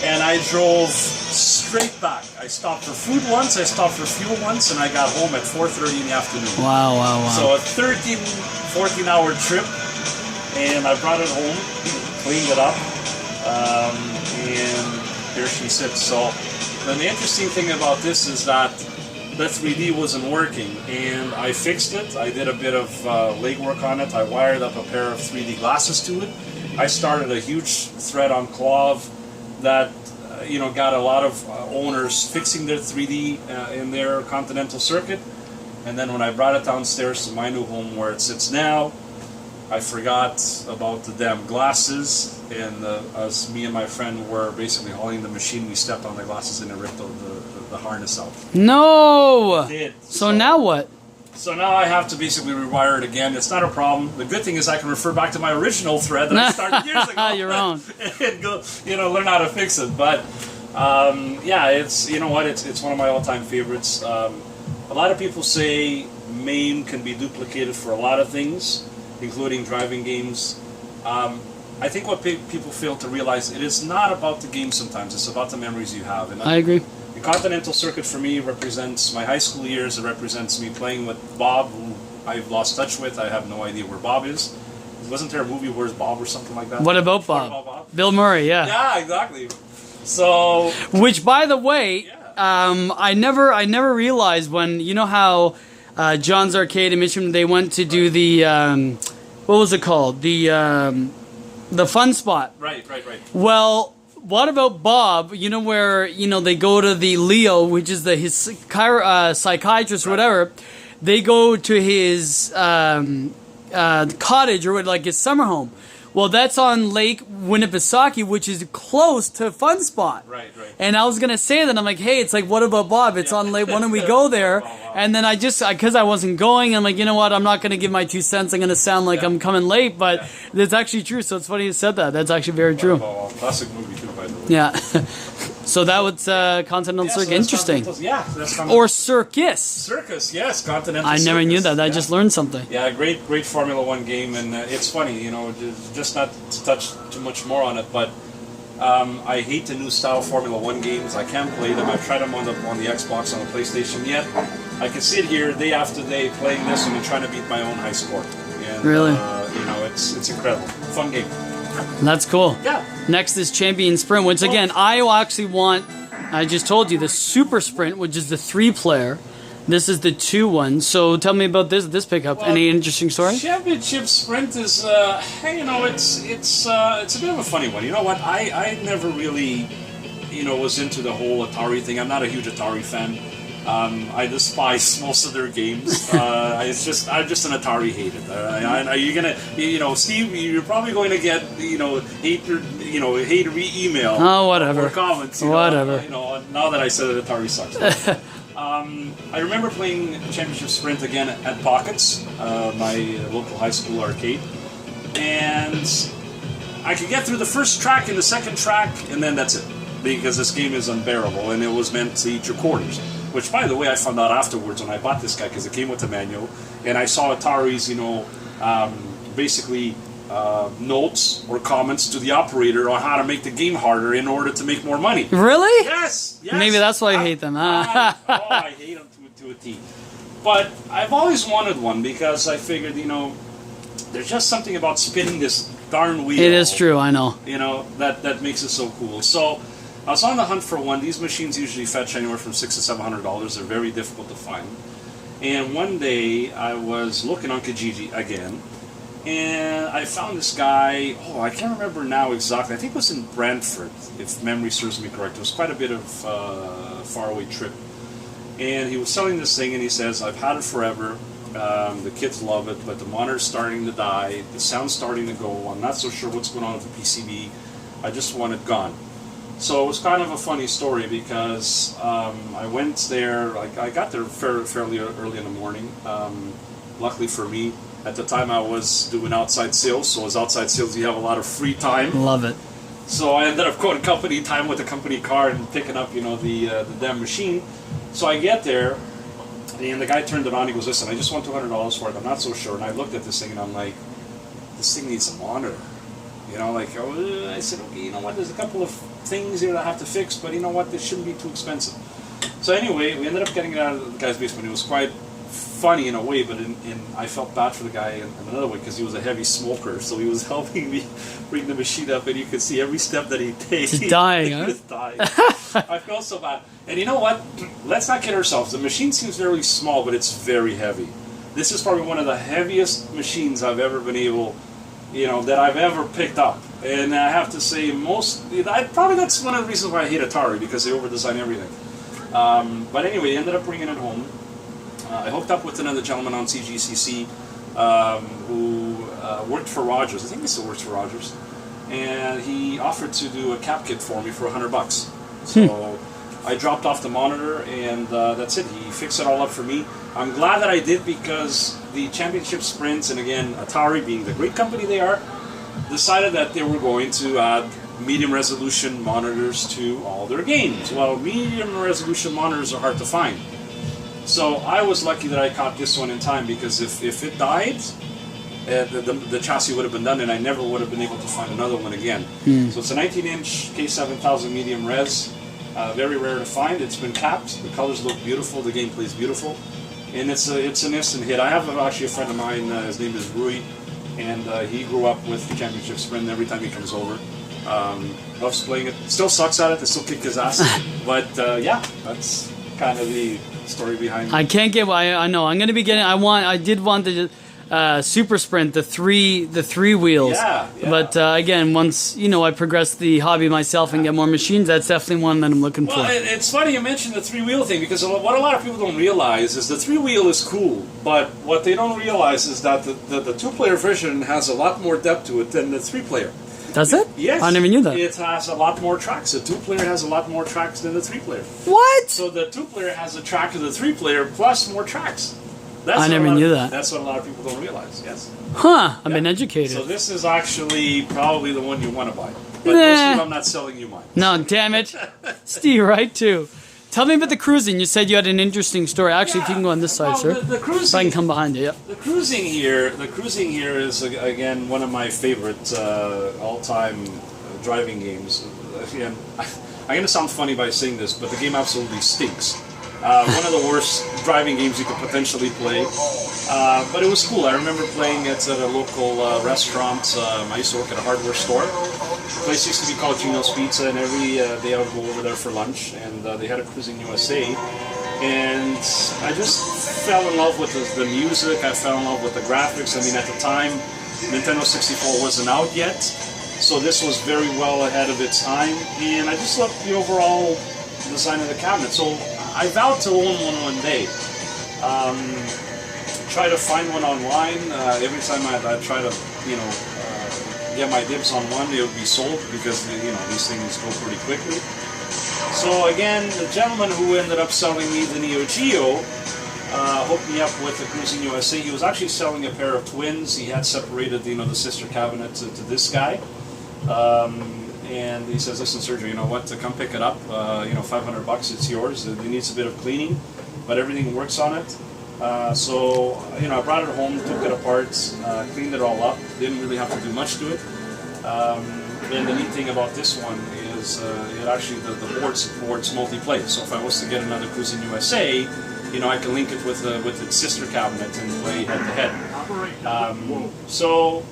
And I drove straight back. I stopped for food once, I stopped for fuel once, and I got home at 4:30 in the afternoon. Wow, wow, wow. So a 13, 14-hour trip, and I brought it home, cleaned it up, and here she sits. So then the interesting thing about this is that the 3D wasn't working, and I fixed it. I did a bit of legwork on it. I wired up a pair of 3D glasses to it. I started a huge thread on KLOV that got a lot of owners fixing their 3D in their Continental Circuit. And then when I brought it downstairs to my new home where it sits now, I forgot about the damn glasses, and as me and my friend were basically hauling the machine, we stepped on the glasses and it ripped the harness out. No! It did. So now what? So now I have to basically rewire it again. It's not a problem. The good thing is I can refer back to my original thread that I started years ago. Your own. And go, learn how to fix it. But yeah, it's it's one of my all-time favorites. a lot of people say MAME can be duplicated for a lot of things, including driving games. I think what people fail to realize, it is not about the game sometimes, it's about the memories you have. And I agree. the Continental Circuit for me represents my high school years, it represents me playing with Bob, who I've lost touch with. I have no idea where Bob is. Wasn't there a movie, Where's Bob, or something like that? What about Bob? What about Bob? Bill Murray, yeah. Yeah, exactly. So... Which, by the way, Yeah. I never realized when, you know how John's Arcade in Michigan, they went to do the, what was it called? The fun spot. Right. Well, what about Bob? You know where, you know, they go to the Leo, which is his psychiatrist or whatever. They go to his cottage or like his summer home. Well, that's on Lake Winnipesaukee, which is close to Fun Spot. Right. And I was going to say that. I'm like, hey, it's like, what about Bob? It's on Lake. Why don't we go there? And then I just, because I wasn't going, I'm like, you know what? I'm not going to give my 2 cents. I'm going to sound like I'm coming late. But it's actually true. So it's funny you said that. That's actually very true. Oh, classic movie too, by the way. Yeah. So that was Continental Circus. Interesting. That's Or Circus. Circus, yes, Continental I never knew Circus. that. I just learned something. Yeah, great Formula One game, and it's funny, you know, just not to touch too much more on it, but I hate the new style Formula One games. I can't play them. I've tried them on the Xbox, on the PlayStation. Yet I can sit here day after day playing this one and trying to beat my own high score. And, Really? You know, it's incredible. Fun game. That's cool. Yeah. Next is Champion Sprint, which again, I actually want, I just told you, the Super Sprint, which is the 3-player. This is the 2-1. So tell me about this pickup. Well, Any interesting story? Championship Sprint is, you know, it's a bit of a funny one. You know what? I never really, you know, was into the whole Atari thing. I'm not a huge Atari fan. I despise most of their games. I'm just an Atari hater. You're gonna, you know, Steve, you're probably going to get, you know, hatery email. Oh, whatever. Or comments. Whatever. You know, now that I said that Atari sucks. I remember playing Championship Sprint again at Pockets, my local high school arcade, and I could get through the first track and the second track, and then that's it, because this game is unbearable, and it was meant to eat your quarters. Which, by the way, I found out afterwards when I bought this guy, because it came with the manual, and I saw Atari's, you know, basically notes or comments to the operator on how to make the game harder in order to make more money. Really? Yes. Maybe that's why I hate them. I hate them to a T. But I've always wanted one because I figured, you know, there's just something about spinning this darn wheel. It is true, I know. You know, that makes it so cool. So I was on the hunt for one. These machines usually fetch anywhere from $600 to $700. They're very difficult to find. And one day I was looking on Kijiji again, and I found this guy. Oh, I can't remember now exactly. I think it was in Brantford, if memory serves me correct. It was quite a bit of faraway trip. And he was selling this thing, and he says, "I've had it forever. The kids love it, but the monitor's starting to die. The sound's starting to go. I'm not so sure what's going on with the PCB. I just want it gone." So it was kind of a funny story because I went there. I got there fairly early in the morning. Luckily for me, at the time I was doing outside sales. So as outside sales, you have a lot of free time. Love it. So I ended up going company time with the company car and picking up, you know, the damn machine. So I get there, and the guy turned it on. He goes, "Listen, I just want $200 for it. I'm not so sure." And I looked at this thing, and I'm like, "This thing needs a monitor." You know, like, I said, "Okay, you know what? There's a couple of things here that I have to fix, but you know what? This shouldn't be too expensive." So anyway, we ended up getting it out of the guy's basement. It was quite funny in a way, but I felt bad for the guy in another way because he was a heavy smoker, so he was helping me bring the machine up, and you could see every step that he takes. He's dying, he huh? was dying. I felt so bad. And you know what? Let's not kid ourselves. The machine seems very small, but it's very heavy. This is probably one of the heaviest machines I've ever been able, you know, that I've ever picked up. And I have to say, probably that's one of the reasons why I hate Atari, because they over-design everything. But anyway, I ended up bringing it home. I hooked up with another gentleman on CGCC who worked for Rogers. I think he still works for Rogers. And he offered to do a cap kit for me for $100. So I dropped off the monitor, and that's it. He fixed it all up for me. I'm glad that I did, because the Championship Sprints, and again, Atari being the great company they are, decided that they were going to add medium resolution monitors to all their games. Well, medium resolution monitors are hard to find. So I was lucky that I caught this one in time, because if it died, the chassis would have been done, and I never would have been able to find another one again. So it's a 19-inch K7000 medium res, very rare to find. It's been capped. The colors look beautiful. The gameplay is beautiful, and it's an instant hit. I have actually a friend of mine. His name is Rui, and he grew up with the Championship Sprint. Every time he comes over, loves playing it. Still sucks at it. They still kick his ass. But yeah, that's kind of the story behind it. I can't get. I know. I'm gonna be getting. I did want the Super Sprint, the three wheels. Yeah. But again, once I progress the hobby myself and get more machines, that's definitely one that I'm looking Well, for. it's funny you mentioned the 3-wheel thing, because what a lot of people don't realize is the 3-wheel is cool, but what they don't realize is that the 2-player version has a lot more depth to it than the 3-player. Does it? Yes. I never knew that. It has a lot more tracks. The 2-player has a lot more tracks than the 3-player. What? So the 2-player has a track of the 3-player plus more tracks. I never knew that. That's what a lot of people don't realize, yes. Huh, I've been educated. So this is actually probably the one you want to buy. But mostly I'm not selling you mine. No, damn it. Steve, right too. Tell me about the cruising. You said you had an interesting story. Actually, if you can go on this side, sir. The cruising, so I can come behind you, yeah. The cruising here is, again, one of my favorite all-time driving games. Again, I'm going to sound funny by saying this, but the game absolutely stinks. One of the worst driving games you could potentially play. But it was cool. I remember playing it at a local restaurant. I used to work at a hardware store. The place used to be called Gino's Pizza, and every day I would go over there for lunch, and they had a Cruising USA. And I just fell in love with the music. I fell in love with the graphics. I mean, at the time, Nintendo 64 wasn't out yet, so this was very well ahead of its time. And I just loved the overall design of the cabinet. So I vowed to own one day. Try to find one online. Every time I try to, get my dibs on one, it would be sold, because these things go pretty quickly. So again, the gentleman who ended up selling me the Neo Geo hooked me up with the Cruising USA. He was actually selling a pair of twins. He had separated, the sister cabinet to this guy. And he says, "Listen, Sergio, you know what? To come pick it up. $500. It's yours. It needs a bit of cleaning, but everything works on it." So I brought it home, took it apart, cleaned it all up. Didn't really have to do much to it. And the neat thing about this one is it actually the board supports multiplayer. So if I was to get another Cruising USA, I can link it with its sister cabinet and play head to head. So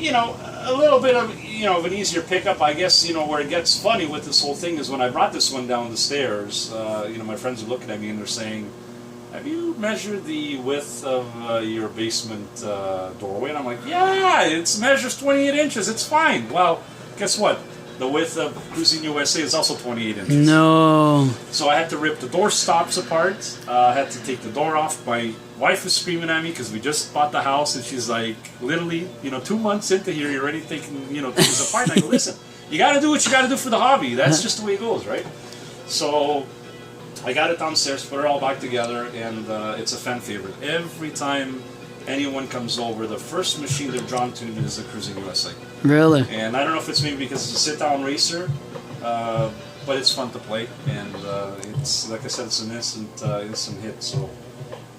a little bit of of an easier pickup, I guess. Where it gets funny with this whole thing is when I brought this one down the stairs. My friends are looking at me and they're saying, "Have you measured the width of your basement doorway?" And I'm like, "Yeah, it measures 28 inches. It's fine." Well, guess what? The width of Cruising USA is also 28 inches. No. So I had to rip the door stops apart. I had to take the door off. My wife was screaming at me because we just bought the house, and she's like, literally, 2 months into here, you're already taking, things apart. And I go, "Listen, you got to do what you got to do for the hobby. That's just the way it goes, right?" So I got it downstairs, put it all back together, and it's a fan favorite. Every time anyone comes over, the first machine they're drawn to is the Cruising USA. Really? And I don't know if it's maybe because it's a sit-down racer, but it's fun to play, and it's, like I said, it's an instant hit. So,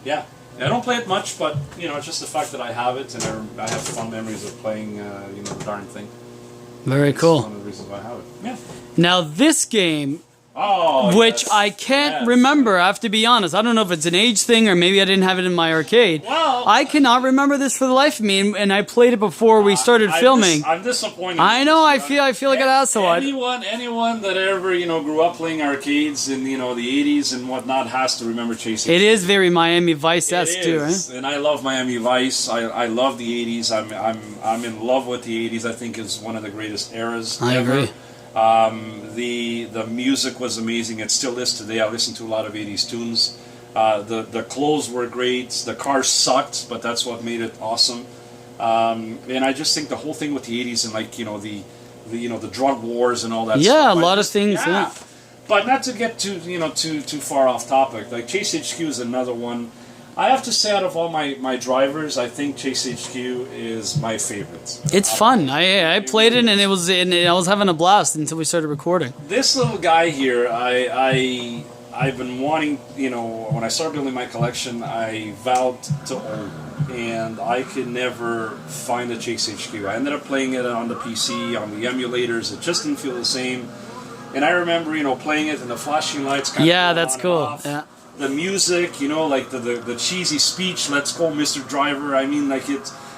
yeah. I don't play it much, but, it's just the fact that I have it, and I have fun memories of playing, the darn thing. Very cool. That's one of the reasons why I have it. Yeah. Now, this game, which yes, I can't remember, I have to be honest. I don't know if it's an age thing or maybe I didn't have it in my arcade. Well, I cannot remember this for the life of me, and I played it before we started filming. I'm disappointed. I know, I feel like an asshole. Anyone that ever, grew up playing arcades in, the 80s and whatnot has to remember chasing. It is very Miami Vice-esque too, right? And I love Miami Vice. I love the 80s. I'm in love with the 80s. I think is one of the greatest eras I ever. agree. The music was amazing. It still is today. I listen to a lot of 80s tunes. The clothes were great. The cars sucked, but that's what made it awesome. And I just think the whole thing with the 80s and the drug wars and all that. Yeah, stuff. a lot of things. Yeah. But not to get too far off topic. Like Chase HQ is another one. I have to say, out of all my drivers, I think Chase HQ is my favorite. It's fun. I played it, and I was having a blast until we started recording. This little guy here, I've been wanting, when I started building my collection, I vowed to own, and I could never find the Chase HQ. I ended up playing it on the PC, on the emulators. It just didn't feel the same. And I remember, playing it and the flashing lights kind of Yeah, going that's on and cool. off. Yeah. The music, like the cheesy speech, "Let's go, Mr. Driver." I mean, like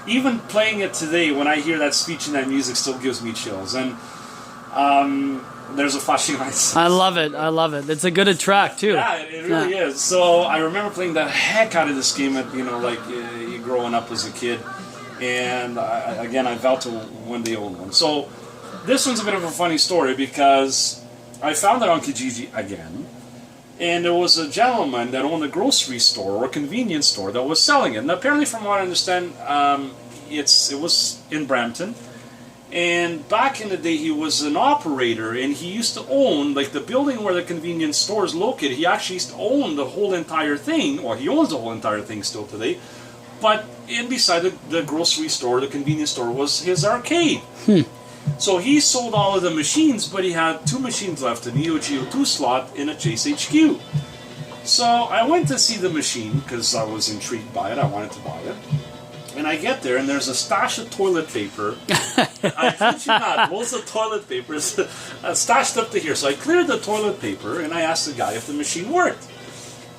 even playing it today, when I hear that speech and that music, still gives me chills. And there's a flashing lights. I love it. I love it. It's a good track too. Yeah, it really is. So I remember playing the heck out of this game at growing up as a kid, and I vowed to one day own one. So this one's a bit of a funny story because I found it on Kijiji again, and there was a gentleman that owned a grocery store or a convenience store that was selling it. And apparently, from what I understand, it was in Brampton. And back in the day, he was an operator, and he used to own, like the building where the convenience store is located, he actually used to own the whole entire thing, or he owns the whole entire thing still today. But beside the grocery store, the convenience store, was his arcade. So he sold all of the machines, but he had 2 machines left, a Neo Geo 2 slot and a Chase HQ. So I went to see the machine, because I was intrigued by it, I wanted to buy it. And I get there, and there's a stash of toilet paper. I kid you not, most of the toilet paper is stashed up to here. So I cleared the toilet paper, and I asked the guy if the machine worked.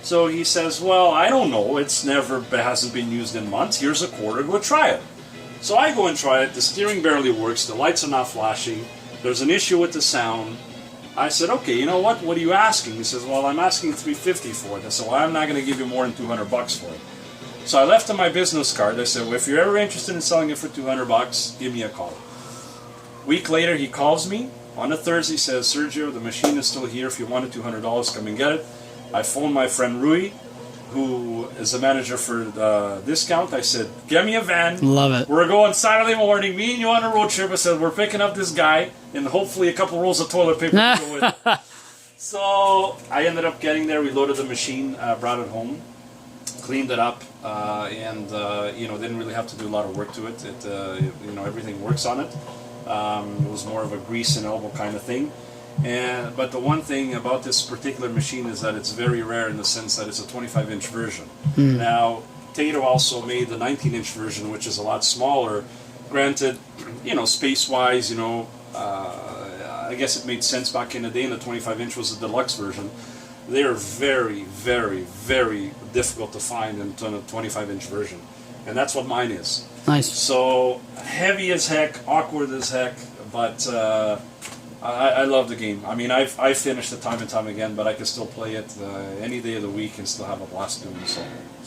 So he says, "Well, I don't know. It hasn't been used in months. Here's a quarter. Go try it." So I go and try it. The steering barely works. The lights are not flashing. There's an issue with the sound. I said, "Okay, you know what? What are you asking?" He says, "Well, I'm asking $350 for it." I said, "Well, I'm not going to give you more than $200 for it." So I left him my business card. I said, "Well, if you're ever interested in selling it for $200, give me a call." Week later, he calls me on a Thursday. Says, "Sergio, the machine is still here. If you wanted $200, come and get it." I phoned my friend Rui, who is the manager for the discount. I said, "Get me a van. Love it. We're going Saturday morning. Me and you on a road trip." I said, "We're picking up this guy and hopefully a couple rolls of toilet paper to go with it." So I ended up getting there. We loaded the machine, brought it home, cleaned it up, and didn't really have to do a lot of work to it. Everything works on it. It was more of a grease and elbow kind of thing. But the one thing about this particular machine is that it's very rare in the sense that it's a 25-inch version. Now, Tato also made the 19-inch version, which is a lot smaller. Granted, space-wise, I guess it made sense back in the day, and the 25-inch was the deluxe version. They are very, very, very difficult to find in a 25-inch version. And that's what mine is. Nice. So, heavy as heck, awkward as heck, but I love the game. I mean, I've finished it time and time again, but I can still play it any day of the week and still have a blast doing it. So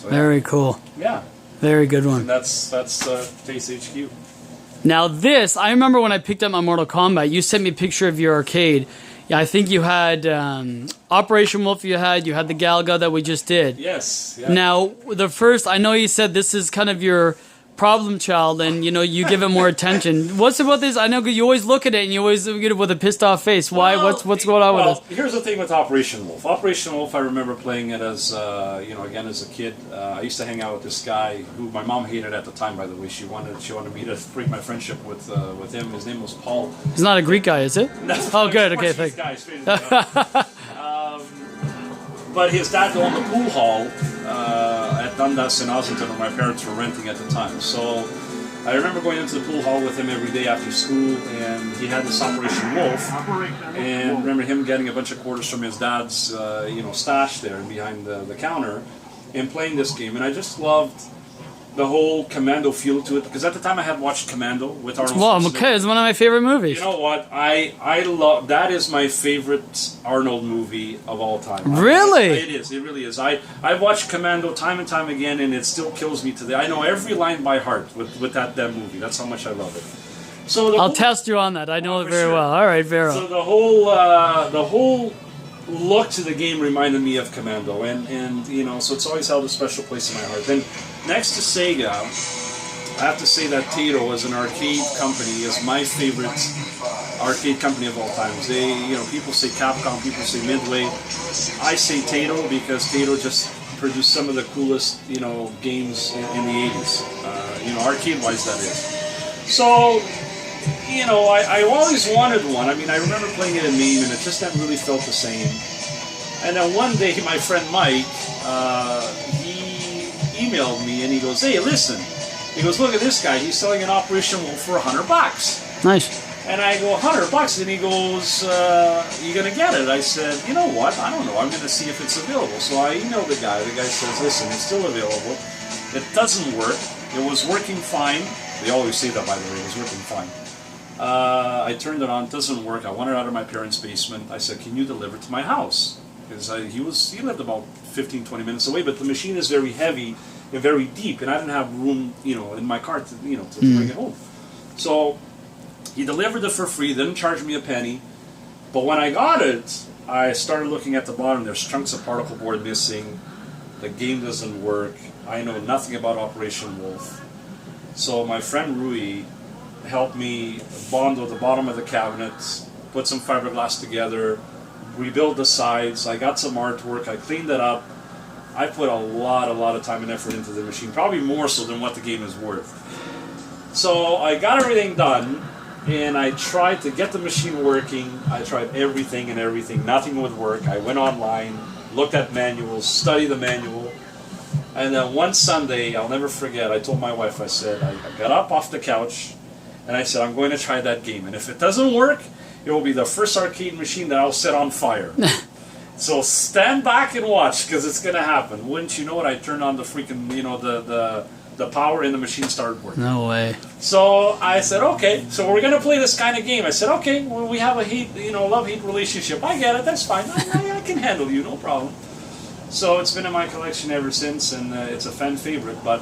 yeah. Very cool. Yeah. Very good one. And that's Chase HQ. Now this, I remember when I picked up my Mortal Kombat, you sent me a picture of your arcade. Yeah, I think you had Operation Wolf. You had the Galga that we just did. Yes. Yeah. Now the first, I know you said this is kind of your problem child, and you give it more attention. What's about this? I know you always look at it and you always look at it with a pissed off face. Why? Well, what's going on with this? Here's the thing with Operation Wolf. Operation Wolf, I remember playing it as again as a kid. I used to hang out with this guy who my mom hated at the time. By the way, she wanted me to break my friendship with him. His name was Paul. He's not a Greek guy, is it? No, oh, good. Okay, thanks. Guy, but his dad owned the pool hall at Dundas in Ossington, where my parents were renting at the time. So I remember going into the pool hall with him every day after school, and he had this Operation Wolf. And I remember him getting a bunch of quarters from his dad's, stash there behind the counter, and playing this game. And I just loved the whole Commando feel to it, because at the time I had watched Commando with Arnold Schwarzenegger. Well, okay, it's one of my favorite movies. You know what? I love that. Is my favorite Arnold movie of all time. Really? It is. It really is. I've watched Commando time and time again, and it still kills me today. I know every line by heart with that movie. That's how much I love it. So I'll test you on that. I know it very well. All right, Vero. So the whole look to the game reminded me of Commando, and so it's always held a special place in my heart. Then next to Sega, I have to say that Tato as an arcade company is my favorite arcade company of all times. They, people say Capcom, people say Midway. I say Tato because Tato just produced some of the coolest, games in the 80s. Arcade-wise, that is. So, I always wanted one. I mean, I remember playing it in MAME, and it just never really felt the same. And then one day, my friend Mike, he emailed me and he goes, "Hey, listen." He goes, "Look at this guy. He's selling an Operation Wolf for $100. Nice. And I go, $100? And he goes, "You gonna get it?" I said, "You know what? I don't know. I'm gonna see if it's available." So I emailed the guy. The guy says, "Listen, it's still available. It doesn't work. It was working fine." They always say that, by the way. It was working fine. I turned it on. It doesn't work. I want it out of my parents' basement. I said, "Can you deliver it to my house?" Because he lived about 15, 20 minutes away. But the machine is very heavy and very deep, and I didn't have room, in my car to bring it home. So he delivered it for free, didn't charge me a penny. But when I got it, I started looking at the bottom. There's chunks of particle board missing. The game doesn't work. I know nothing about Operation Wolf. So my friend Rui helped me bond with the bottom of the cabinet, put some fiberglass together, rebuild the sides. I got some artwork. I cleaned it up. I put a lot of time and effort into the machine, probably more so than what the game is worth. So I got everything done, and I tried to get the machine working. I tried everything. Nothing would work. I went online, looked at manuals, studied the manual, and then one Sunday, I'll never forget, I told my wife, I said, I got up off the couch, and I said, "I'm going to try that game, and if it doesn't work, it will be the first arcade machine that I'll set on fire." So stand back and watch, because it's going to happen. Wouldn't you know it, I turned on the freaking, the power, and the machine started working. No way. So I said, "Okay, so we're going to play this kind of game." I said, "Okay, well, we have a love-hate relationship. I get it, that's fine. I can handle you, no problem." So it's been in my collection ever since, and it's a fan favorite, but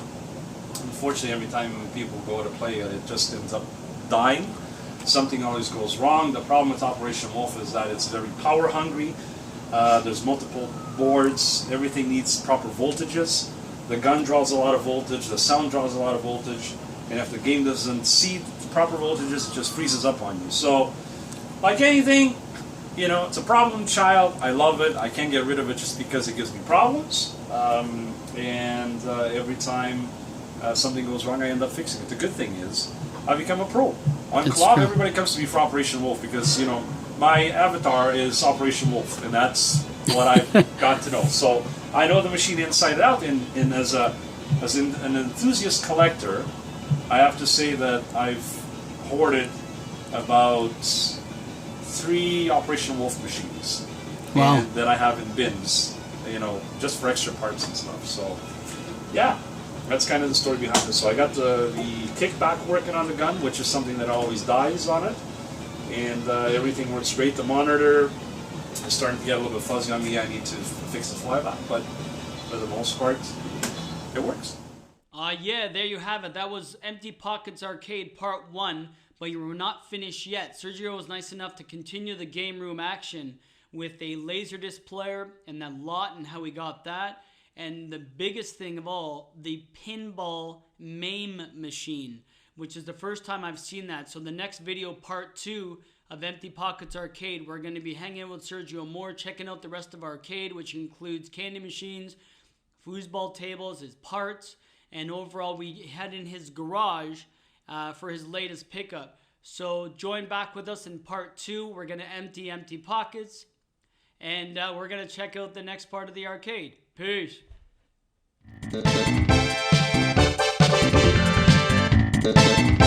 unfortunately every time people go to play it, it just ends up dying. Something always goes wrong. The problem with Operation Wolf is that it's very power hungry. There's multiple boards. Everything needs proper voltages. The gun draws a lot of voltage. The sound draws a lot of voltage. And if the game doesn't see the proper voltages, it just freezes up on you. So, like anything, it's a problem child. I love it. I can't get rid of it just because it gives me problems. Every time something goes wrong, I end up fixing it. The good thing is, I become a pro. On KLOV, everybody comes to me for Operation Wolf because, my avatar is Operation Wolf, and that's what I've got to know. So I know the machine inside out, and as an enthusiast collector, I have to say that I've hoarded about 3 Operation Wolf machines. Wow. And that I have in bins, just for extra parts and stuff. So, yeah. That's kind of the story behind it. So I got the kickback working on the gun, which is something that always dies on it. And everything works great. The monitor is starting to get a little bit fuzzy on me. I need to fix the flyback, but for the most part, it works. Yeah, there you have it. That was Empty Pockets Arcade Part 1, but you were not finished yet. Sergio was nice enough to continue the game room action with a Laserdisc player and that lot and how we got that. And the biggest thing of all, the pinball MAME machine, which is the first time I've seen that. So the next video, part 2 of Empty Pockets Arcade, we're going to be hanging out with Sergio more, checking out the rest of arcade, which includes candy machines, foosball tables, his parts, and overall we head in his garage for his latest pickup. So join back with us in part 2. We're going to empty pockets, and we're going to check out the next part of the arcade. Peace. Thank you.